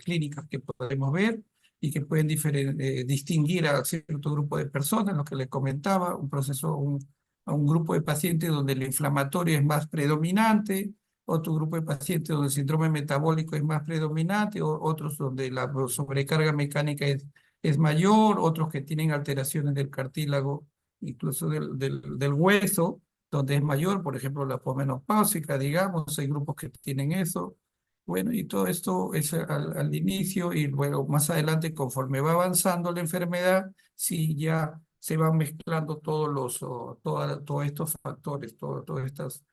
clínicas que podemos ver. y que pueden distinguir a cierto grupo de personas, lo que les comentaba, a un grupo de pacientes donde el inflamatorio es más predominante, otro grupo de pacientes donde el síndrome metabólico es más predominante, otros donde la sobrecarga mecánica es mayor, otros que tienen alteraciones del cartílago, incluso del hueso, donde es mayor, por ejemplo, la posmenopáusica, digamos, hay grupos que tienen eso. Bueno, y todo esto es al inicio y luego más adelante, conforme va avanzando la enfermedad, sí ya se van mezclando todos estos factores, todos estos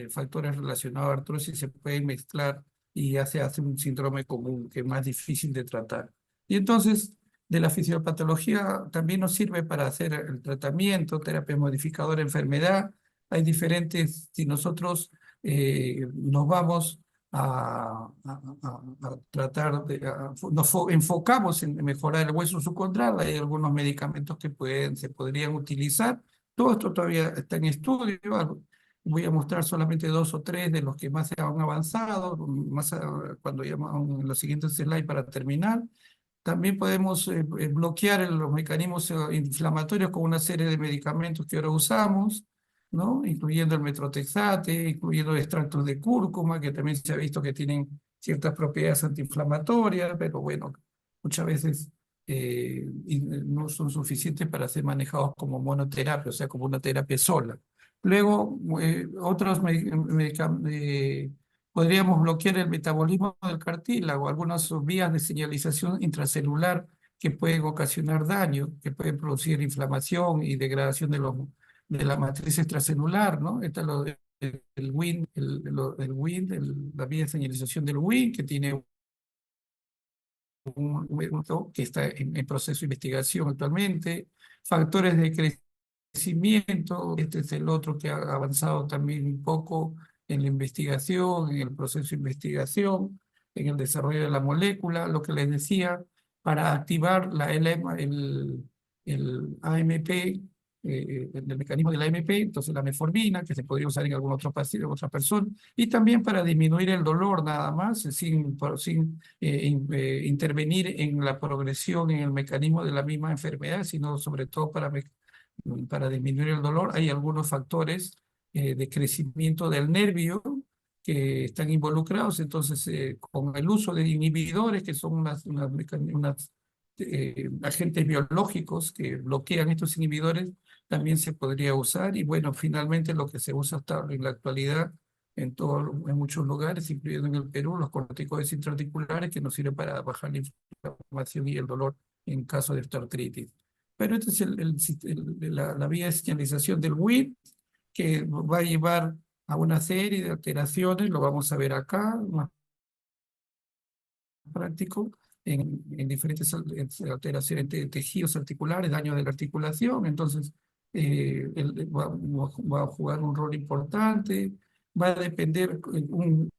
factores relacionados a artrosis se pueden mezclar y ya se hace un síndrome común que es más difícil de tratar. Y entonces, de la fisiopatología también nos sirve para hacer el tratamiento, terapia modificadora de enfermedad. Hay diferentes, si nosotros nos vamos a tratar enfocamos en mejorar el hueso subcondral, hay algunos medicamentos que se podrían utilizar. Todo esto todavía está en estudio. Voy a mostrar solamente dos o tres de los que más se han avanzado, cuando ya en los siguientes slides para terminar. También podemos bloquear los mecanismos inflamatorios con una serie de medicamentos que ahora usamos, ¿no? Incluyendo el metrotexate, incluyendo extractos de cúrcuma, que también se ha visto que tienen ciertas propiedades antiinflamatorias, pero bueno, muchas veces no son suficientes para ser manejados como monoterapia, o sea, como una terapia sola. Luego, otros medicamentos podríamos bloquear el metabolismo del cartílago, algunas vías de señalización intracelular que pueden ocasionar daño, que pueden producir inflamación y degradación de la matriz extracelular, ¿no? Está el WIN, la vía de señalización del WIN, que tiene que está en proceso de investigación actualmente. Factores de crecimiento, este es el otro que ha avanzado también un poco en la investigación, en el proceso de investigación, en el desarrollo de la molécula, lo que les decía, para activar el AMP, el mecanismo de la AMP, entonces la metformina, que se podría usar en algún otro paciente, otra persona, y también para disminuir el dolor nada más, sin intervenir en la progresión, en el mecanismo de la misma enfermedad, sino sobre todo para disminuir el dolor. Hay algunos factores de crecimiento del nervio que están involucrados, entonces con el uso de inhibidores, que son unas agentes biológicos que bloquean estos inhibidores, también se podría usar. Y bueno, finalmente lo que se usa hasta en la actualidad en muchos lugares, incluyendo en el Perú, los corticoides intraarticulares, que nos sirven para bajar la inflamación y el dolor en caso de artritis. Pero esta es la vía de señalización del WIT, que va a llevar a una serie de alteraciones, lo vamos a ver acá, más práctico, en diferentes alteraciones de tejidos articulares, daño de la articulación. Entonces va a jugar un rol importante, va a depender un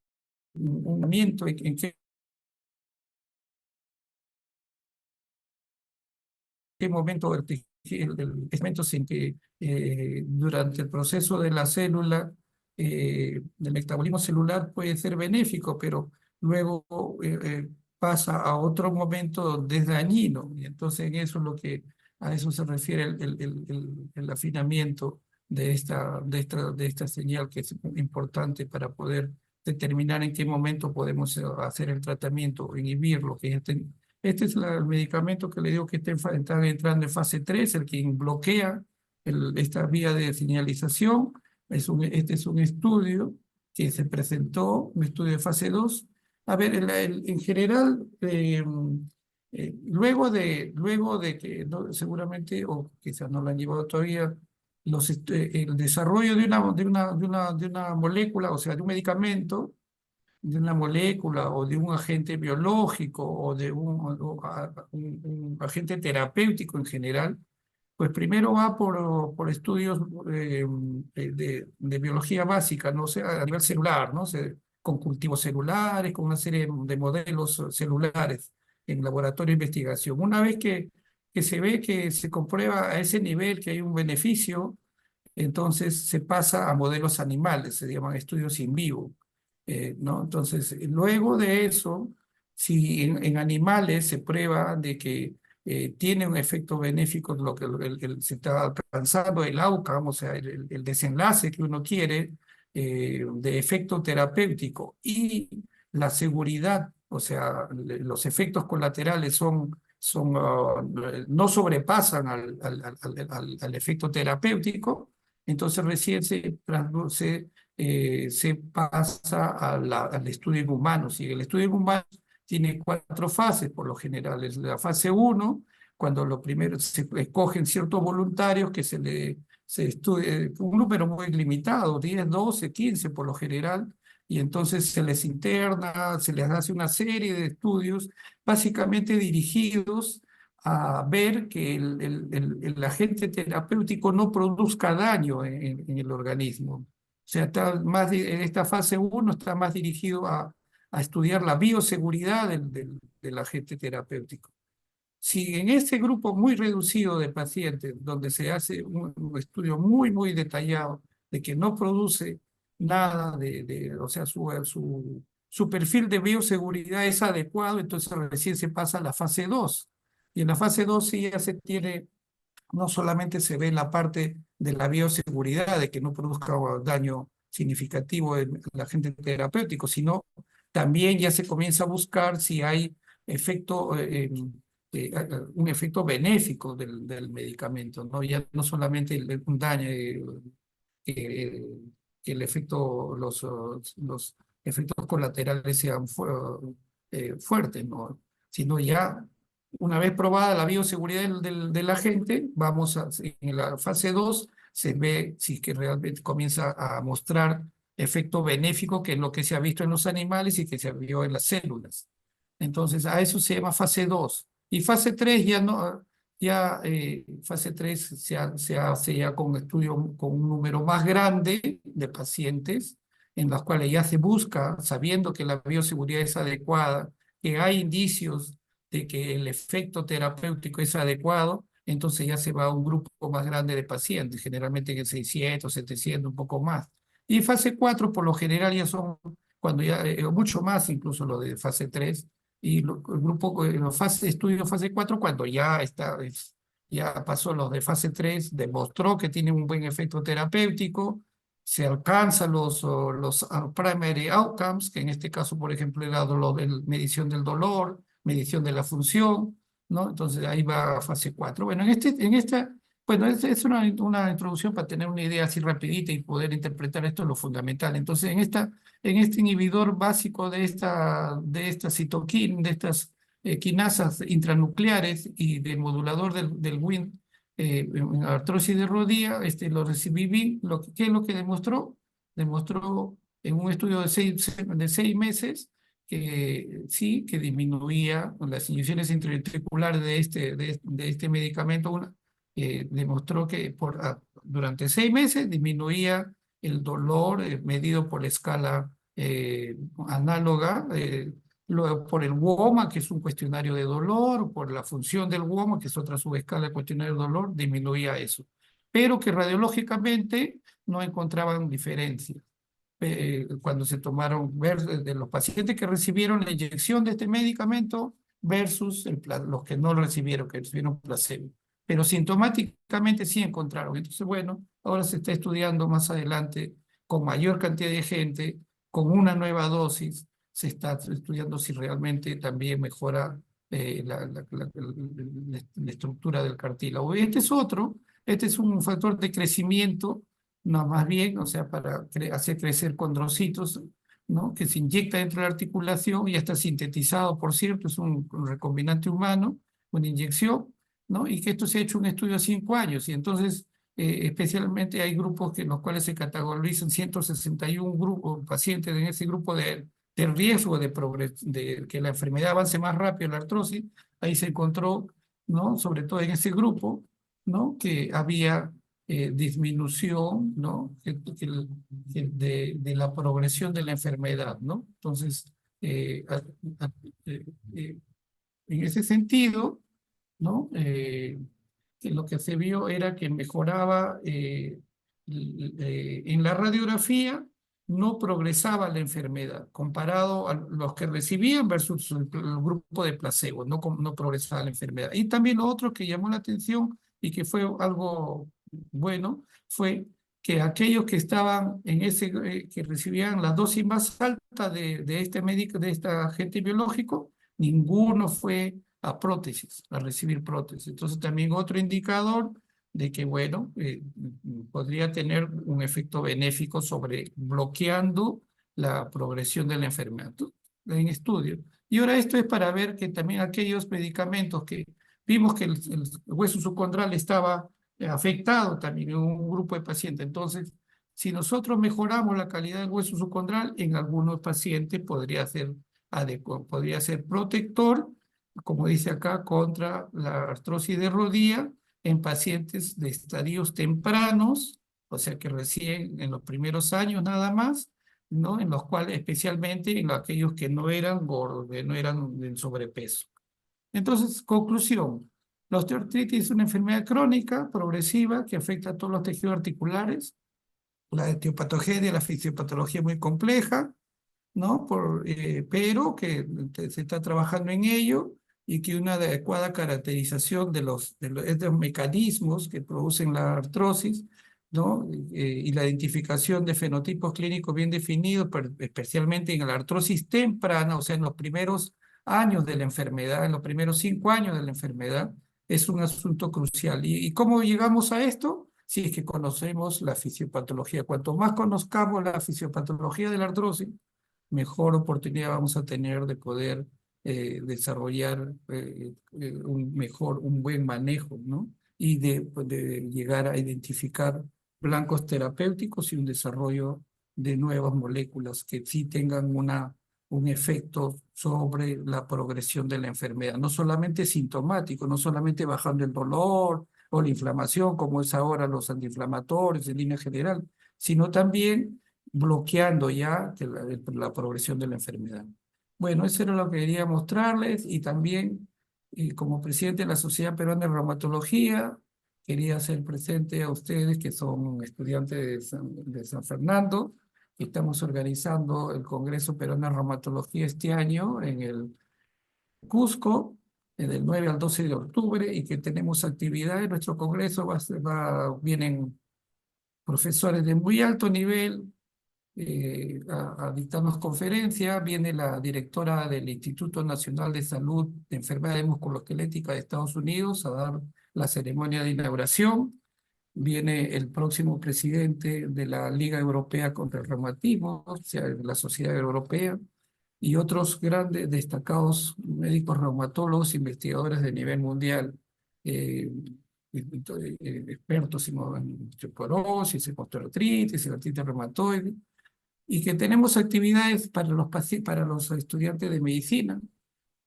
momento en qué momento elementos en que durante el proceso de la célula, el metabolismo celular puede ser benéfico, pero luego pasa a otro momento donde es dañino. Y entonces en eso es a eso se refiere el afinamiento de esta señal, que es importante para poder determinar en qué momento podemos hacer el tratamiento, inhibirlo, que ya este es el medicamento que le digo que está entrando en fase 3, el que bloquea esta vía de señalización. Este es un estudio que se presentó, un estudio de fase 2. A ver, en general, luego de que seguramente, o quizás no lo han llevado todavía, el desarrollo de una molécula, o sea, de un medicamento, de una molécula o de un agente biológico o de un agente terapéutico en general, pues primero va por estudios de biología básica, no sé, a nivel celular, ¿no? Con cultivos celulares, con una serie de modelos celulares en laboratorio de investigación. Una vez que se ve que se comprueba a ese nivel que hay un beneficio, entonces se pasa a modelos animales, se llaman estudios in vivo. ¿No? Entonces, luego de eso, Si en animales se prueba de que tiene un efecto benéfico lo que se está alcanzando el outcome, o sea, el desenlace que uno quiere de efecto terapéutico y la seguridad, o sea, los efectos colaterales no sobrepasan al efecto terapéutico, entonces recién se pasa al estudio en humanos. Y el estudio en humanos tiene cuatro fases por lo general. Es la fase uno, cuando lo primero se escogen ciertos voluntarios que se estudia, un número muy limitado, 10, 12, 15 por lo general, y entonces se les interna, se les hace una serie de estudios básicamente dirigidos a ver que el agente terapéutico no produzca daño en el organismo. O sea, en esta fase uno está más dirigido a estudiar la bioseguridad del agente terapéutico. Si en este grupo muy reducido de pacientes, donde se hace un estudio muy detallado de que no produce nada o sea, su perfil de bioseguridad es adecuado, entonces recién se pasa a la fase 2. Y en la fase 2 sí ya se tiene, no solamente se ve la parte de la bioseguridad, de que no produzca daño significativo en el agente terapéutico, sino también ya se comienza a buscar si hay efecto, un efecto benéfico del medicamento, ¿no? Ya no solamente un daño, que que el efecto, los efectos colaterales sean fuertes, ¿no? Sino ya una vez probada la bioseguridad del agente, en la fase 2 se ve si que realmente comienza a mostrar efecto benéfico, que es lo que se ha visto en los animales y que se vio en las células. Entonces, a eso se llama fase 2. Y fase 3 ya no, fase 3 se hace ya con estudio con un número más grande de pacientes, en los cuales ya se busca, sabiendo que la bioseguridad es adecuada, que hay indicios de que el efecto terapéutico es adecuado, entonces ya se va a un grupo más grande de pacientes, generalmente en 600, 700, un poco más. Y fase 4 por lo general ya son, cuando ya, mucho más incluso lo de fase 3, y el grupo, estudio fase 4 cuando ya pasó los de fase 3 demostró que tiene un buen efecto terapéutico, se alcanzan los primary outcomes, que en este caso, por ejemplo, era medición del dolor, medición de la función, ¿no? Entonces ahí va a fase 4. Bueno, bueno, es una introducción para tener una idea así rapidita y poder interpretar esto lo fundamental. Entonces, en este inhibidor básico de esta citoquina, de estas quinasas intranucleares y del modulador del Wnt, en artrosis de rodilla, lo recibí, ¿qué es lo que demostró? Demostró en un estudio de 6 meses que sí, que disminuía las inyecciones intraventriculares de este medicamento, demostró que durante 6 meses disminuía el dolor medido por la escala análoga, por el WOMA, que es un cuestionario de dolor, por la función del WOMA, que es otra subescala de cuestionario de dolor, disminuía eso. Pero que radiológicamente no encontraban diferencia cuando se tomaron de los pacientes que recibieron la inyección de este medicamento versus los que no lo recibieron, que recibieron placebo. Pero sintomáticamente sí encontraron. Entonces, bueno, ahora se está estudiando más adelante con mayor cantidad de gente, con una nueva dosis, se está estudiando si realmente también mejora la estructura del cartílago. Este es un factor de crecimiento, no, más bien, o sea, para hacer crecer condrocitos, ¿no? Que se inyecta dentro de la articulación y ya está sintetizado, por cierto, es un recombinante humano, una inyección, ¿no? Y que esto se ha hecho un estudio a 5 años, y entonces, especialmente hay grupos en los cuales se categorizan 161 grupos, pacientes en ese grupo de riesgo de que la enfermedad avance más rápido, la artrosis, ahí se encontró, ¿no? Sobre todo en ese grupo, ¿no? Que había disminución, ¿no? De la progresión de la enfermedad, ¿no? Entonces, eh, a- a- eh, eh, en ese sentido, ¿no? Que lo que se vio era que mejoraba en la radiografía, no progresaba la enfermedad, comparado a los que recibían versus el grupo de placebo, no progresaba la enfermedad. Y también lo otro que llamó la atención y que fue algo bueno, fue que aquellos que estaban en que recibían la dosis más alta de este médico, de este agente biológico, ninguno fue a prótesis, a recibir prótesis. Entonces también otro indicador de que, bueno, podría tener un efecto benéfico sobre bloqueando la progresión de la enfermedad en estudio. Y ahora esto es para ver que también aquellos medicamentos que vimos que el hueso subcondral estaba afectado también en un grupo de pacientes. Entonces, si nosotros mejoramos la calidad del hueso subcondral, en algunos pacientes podría ser adecuado, podría ser protector, como dice acá, contra la artrosis de rodilla en pacientes de estadios tempranos, o sea que recién en los primeros años nada más, ¿no? En los cuales especialmente en aquellos que no eran gordos, que no eran del sobrepeso. Entonces, conclusión, la osteoartritis es una enfermedad crónica, progresiva, que afecta a todos los tejidos articulares. La etiopatogenia, la fisiopatología es muy compleja, ¿no? Pero que se está trabajando en ello y que una adecuada caracterización de los mecanismos que producen la artrosis, ¿no? Y la identificación de fenotipos clínicos bien definidos, especialmente en la artrosis temprana, o sea, en los primeros años de la enfermedad, en los primeros 5 años de la enfermedad, es un asunto crucial. ¿Y cómo llegamos a esto? Si es que conocemos la fisiopatología. Cuanto más conozcamos la fisiopatología de la artrosis, mejor oportunidad vamos a tener de poder desarrollar un buen manejo, ¿no? Y de llegar a identificar blancos terapéuticos y un desarrollo de nuevas moléculas que sí tengan un efecto sobre la progresión de la enfermedad, no solamente sintomático, no solamente bajando el dolor o la inflamación, como es ahora los antiinflamatorios en línea general, sino también bloqueando ya la progresión de la enfermedad. Bueno, eso era lo que quería mostrarles y también como presidente de la Sociedad Peruana de Reumatología, quería hacer presente a ustedes que son estudiantes de San Fernando, que estamos organizando el Congreso Peruano de Reumatología este año en el Cusco, del 9 al 12 de octubre, y que tenemos actividades. Nuestro Congreso vienen profesores de muy alto nivel, a dictarnos conferencia. Viene la directora del Instituto Nacional de Salud de Enfermedades Musculoesqueléticas de Estados Unidos a dar la ceremonia de inauguración. Viene el próximo presidente de la Liga Europea contra el Reumatismo, o sea, de la Sociedad Europea, y otros grandes destacados médicos reumatólogos, investigadores de nivel mundial, eh, expertos en osteoporosis, en osteoartritis, en artritis reumatoide, y que tenemos actividades para los estudiantes de medicina,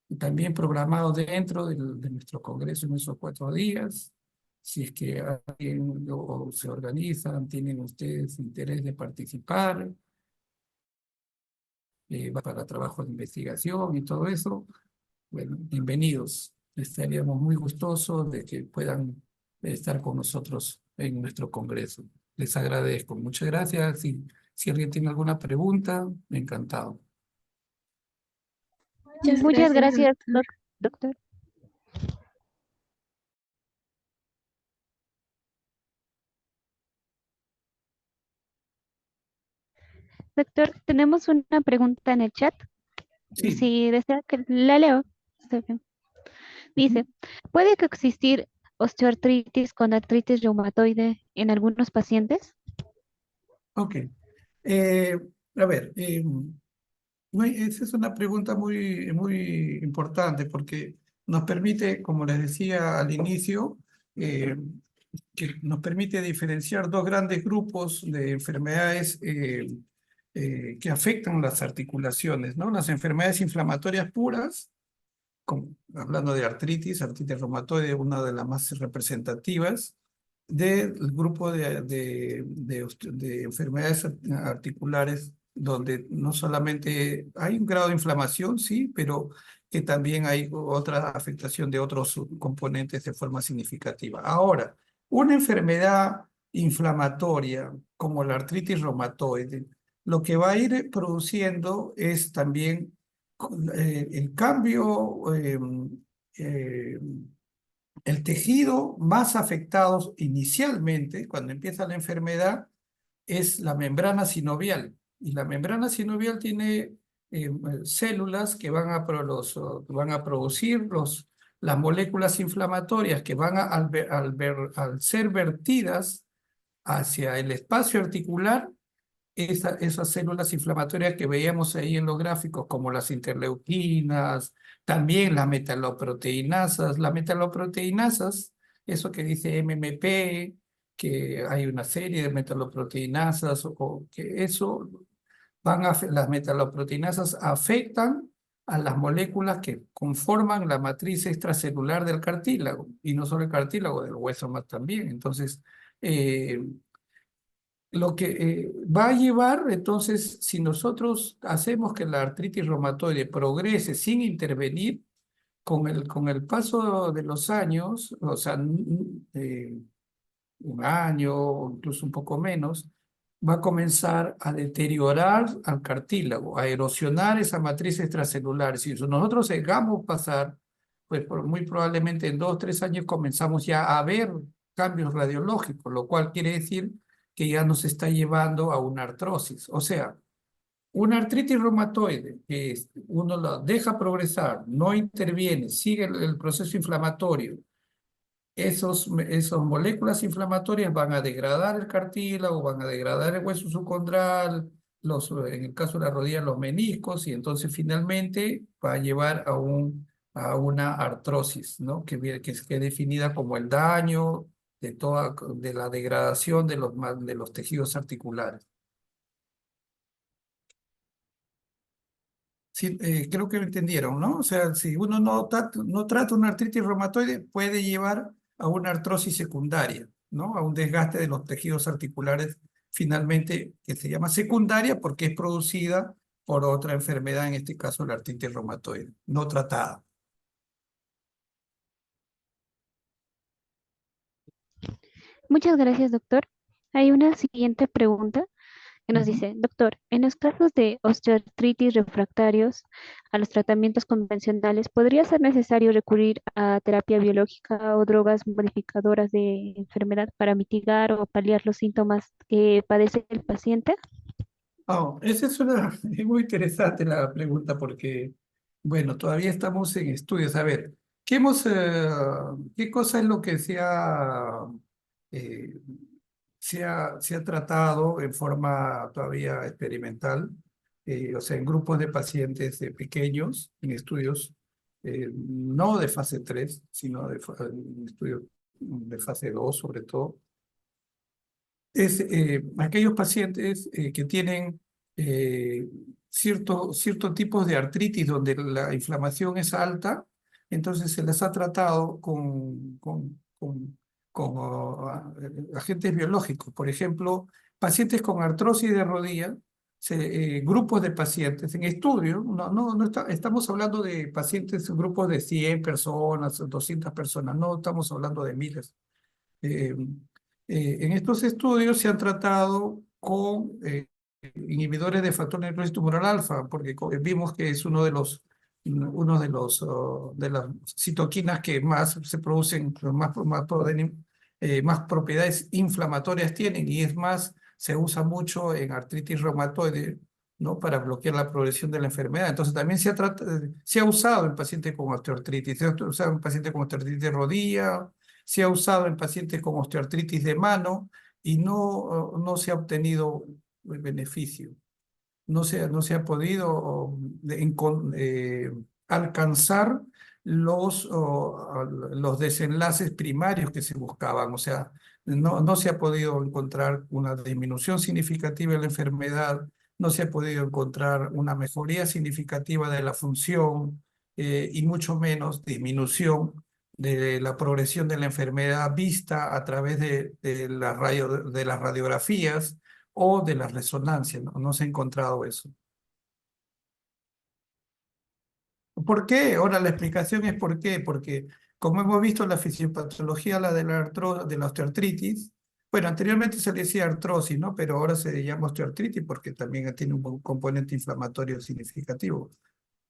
y también programados dentro de nuestro congreso en esos 4 días. Si es que alguien o se organizan, tienen ustedes interés de participar, para trabajo de investigación y todo eso, bueno, bienvenidos. Estaríamos muy gustosos de que puedan estar con nosotros en nuestro congreso. Les agradezco. Muchas gracias. Y si alguien tiene alguna pregunta, encantado. Muchas gracias, doctor. Doctor, tenemos una pregunta en el chat. Sí. Si desea que la leo. Está bien. Dice, ¿puede coexistir osteoartritis con artritis reumatoide en algunos pacientes? Ok. Eh, a ver, esa es una pregunta muy, muy importante porque nos permite, como les decía al inicio, que nos permite diferenciar dos grandes grupos de enfermedades que afectan las articulaciones, ¿no? Las enfermedades inflamatorias puras, hablando de artritis reumatoide, una de las más representativas, del grupo de enfermedades articulares, donde no solamente hay un grado de inflamación, sí, pero que también hay otra afectación de otros componentes de forma significativa. Ahora, una enfermedad inflamatoria como la artritis reumatoide lo que va a ir produciendo es también el cambio, eh, el tejido más afectado inicialmente, cuando empieza la enfermedad, es la membrana sinovial. Y la membrana sinovial tiene células que van a, van a producir las moléculas inflamatorias que van a, al ser vertidas hacia el espacio articular, esas células inflamatorias que veíamos ahí en los gráficos, como las interleuquinas, también las metaloproteinasas. Las metaloproteinasas, eso que dice MMP, que hay una serie de metaloproteinasas, o que eso las metaloproteinasas afectan a las moléculas que conforman la matriz extracelular del cartílago, y no solo el cartílago, del hueso más también. Entonces, eh, lo que va a llevar, entonces, si nosotros hacemos que la artritis reumatoide progrese sin intervenir, con el paso de los años, o sea, un año o incluso un poco menos, va a comenzar a deteriorar al cartílago, a erosionar esa matriz extracelular. Si nosotros dejamos pasar, pues muy probablemente en 2 o 3 años comenzamos ya a ver cambios radiológicos, lo cual quiere decir que ya nos está llevando a una artrosis. O sea, una artritis reumatoide, que uno la deja progresar, no interviene, sigue el proceso inflamatorio, esas moléculas inflamatorias van a degradar el cartílago, van a degradar el hueso subcondral, en el caso de la rodilla, los meniscos, y entonces finalmente va a llevar a una artrosis, ¿no? Que es definida como el daño de la degradación de los tejidos articulares. Sí, creo que lo entendieron, ¿no? O sea, si uno no trata una artritis reumatoide, puede llevar a una artrosis secundaria, ¿no? A un desgaste de los tejidos articulares, finalmente, que se llama secundaria porque es producida por otra enfermedad, en este caso la artritis reumatoide, no tratada. Muchas gracias, doctor. Hay una siguiente pregunta que nos Ujú. dice, doctor, en los casos de osteoartritis refractarios a los tratamientos convencionales, ¿podría ser necesario recurrir a terapia biológica o drogas modificadoras de enfermedad para mitigar o paliar los síntomas que padece el paciente? Oh, esa es una, es muy interesante la pregunta porque, bueno, todavía estamos en estudios. A ver, ¿qué cosa es lo que eh, se ha tratado en forma todavía experimental? O sea, en grupos de pacientes pequeños, en estudios no de fase 3 sino en estudios de fase 2 sobre todo, es aquellos pacientes que tienen ciertos tipos de artritis donde la inflamación es alta, entonces se les ha tratado con agentes biológicos. Por ejemplo, pacientes con artrosis de rodilla, grupos de pacientes en estudio, estamos hablando de pacientes, grupos de 100 personas, 200 personas, no estamos hablando de miles. Eh, en estos estudios se han tratado con inhibidores de factor necrosis tumoral alfa, porque vimos que es de las citoquinas que más se producen, más propiedades inflamatorias tienen, y es más, se usa mucho en artritis reumatoide, ¿no? Para bloquear la progresión de la enfermedad. Entonces también se ha usado en pacientes con osteoartritis, se ha usado en pacientes con osteoartritis de rodilla, se ha usado en pacientes con osteoartritis de mano, y no se ha obtenido el beneficio. No se ha podido alcanzar los desenlaces primarios que se buscaban. O sea, no se ha podido encontrar una disminución significativa de la enfermedad, no se ha podido encontrar una mejoría significativa de la función, y mucho menos disminución de la progresión de la enfermedad vista a través de las radiografías o de las resonancias. No se ha encontrado eso. ¿Por qué? Ahora la explicación es por qué. Porque como hemos visto la fisiopatología, la de la osteoartritis, Bueno, anteriormente se le decía artrosis, ¿no? Pero ahora se llama osteoartritis porque también tiene un componente inflamatorio significativo.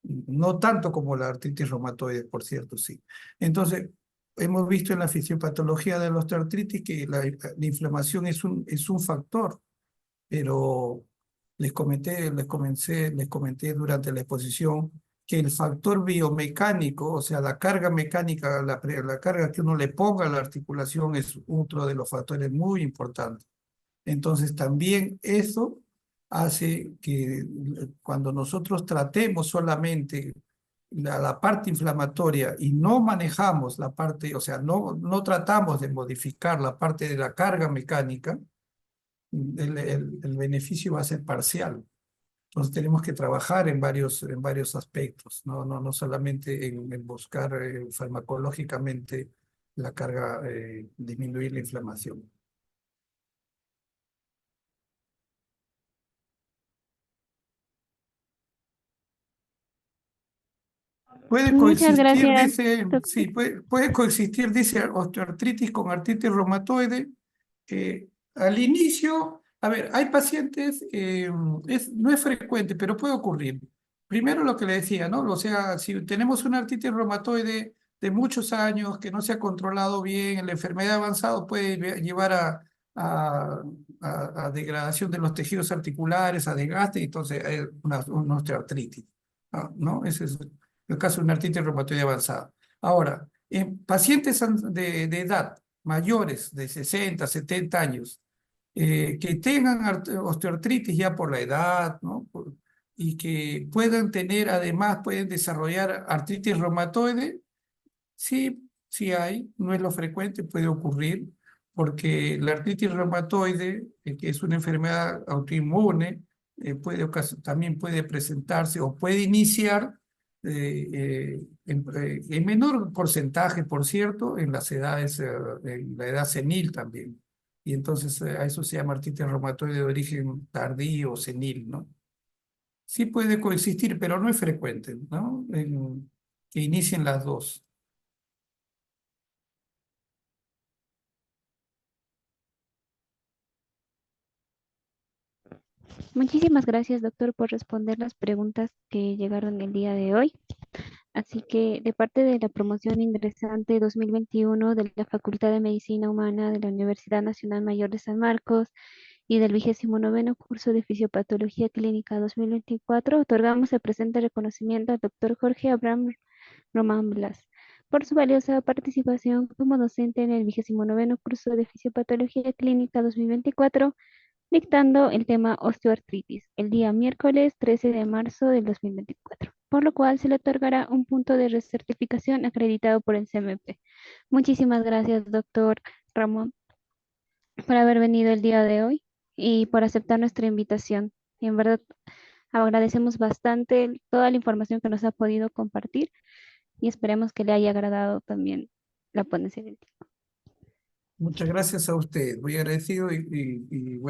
No tanto como la artritis reumatoide, por cierto, sí. Entonces, hemos visto en la fisiopatología de la osteoartritis que la inflamación es un factor, pero les comenté durante la exposición que el factor biomecánico, o sea, la carga mecánica, la carga que uno le ponga a la articulación es otro de los factores muy importantes. Entonces también eso hace que cuando nosotros tratemos solamente la parte inflamatoria y no manejamos la parte, o sea, no tratamos de modificar la parte de la carga mecánica, el beneficio va a ser parcial. Entonces tenemos que trabajar en varios aspectos, no solamente en buscar farmacológicamente la carga, disminuir la inflamación. Puede Muchas coexistir, gracias, dice, doctor. sí, puede coexistir, dice, osteoartritis con artritis reumatoide. Al inicio, a ver, hay pacientes, no es frecuente, pero puede ocurrir. Primero lo que le decía, ¿no? O sea, si tenemos una artritis reumatoide de muchos años que no se ha controlado bien, la enfermedad avanzada puede llevar a, a degradación de los tejidos articulares, a desgaste, y entonces hay una osteoartritis. ¿No? Ese es el caso de una artritis reumatoide avanzada. Ahora, en pacientes de edad mayores de 60, 70 años, que tengan osteoartritis ya por la edad, ¿no? Y que puedan tener, además, pueden desarrollar artritis reumatoide, sí, sí hay, no es lo frecuente, puede ocurrir, porque la artritis reumatoide, que es una enfermedad autoinmune, también puede presentarse o puede iniciar en menor porcentaje, por cierto, en las edades, en la edad senil también. Y entonces a eso se llama artritis reumatoide de origen tardío o senil, ¿no? Sí puede coexistir, pero no es frecuente, ¿no? Que inicien las dos. Muchísimas gracias, doctor, por responder las preguntas que llegaron el día de hoy. Así que de parte de la promoción ingresante 2021 de la Facultad de Medicina Humana de la Universidad Nacional Mayor de San Marcos y del 29º curso de Fisiopatología Clínica 2024, otorgamos el presente reconocimiento al doctor Jorge Abraham Román Blas por su valiosa participación como docente en el 29º curso de Fisiopatología Clínica 2024, dictando el tema osteoartritis el día miércoles 13 de marzo del 2024, por lo cual se le otorgará un punto de recertificación acreditado por el CMP. Muchísimas gracias, doctor Ramón, por haber venido el día de hoy y por aceptar nuestra invitación. Y en verdad, agradecemos bastante toda la información que nos ha podido compartir y esperemos que le haya agradado también la ponencia del día. Muchas gracias a usted, muy agradecido y bueno.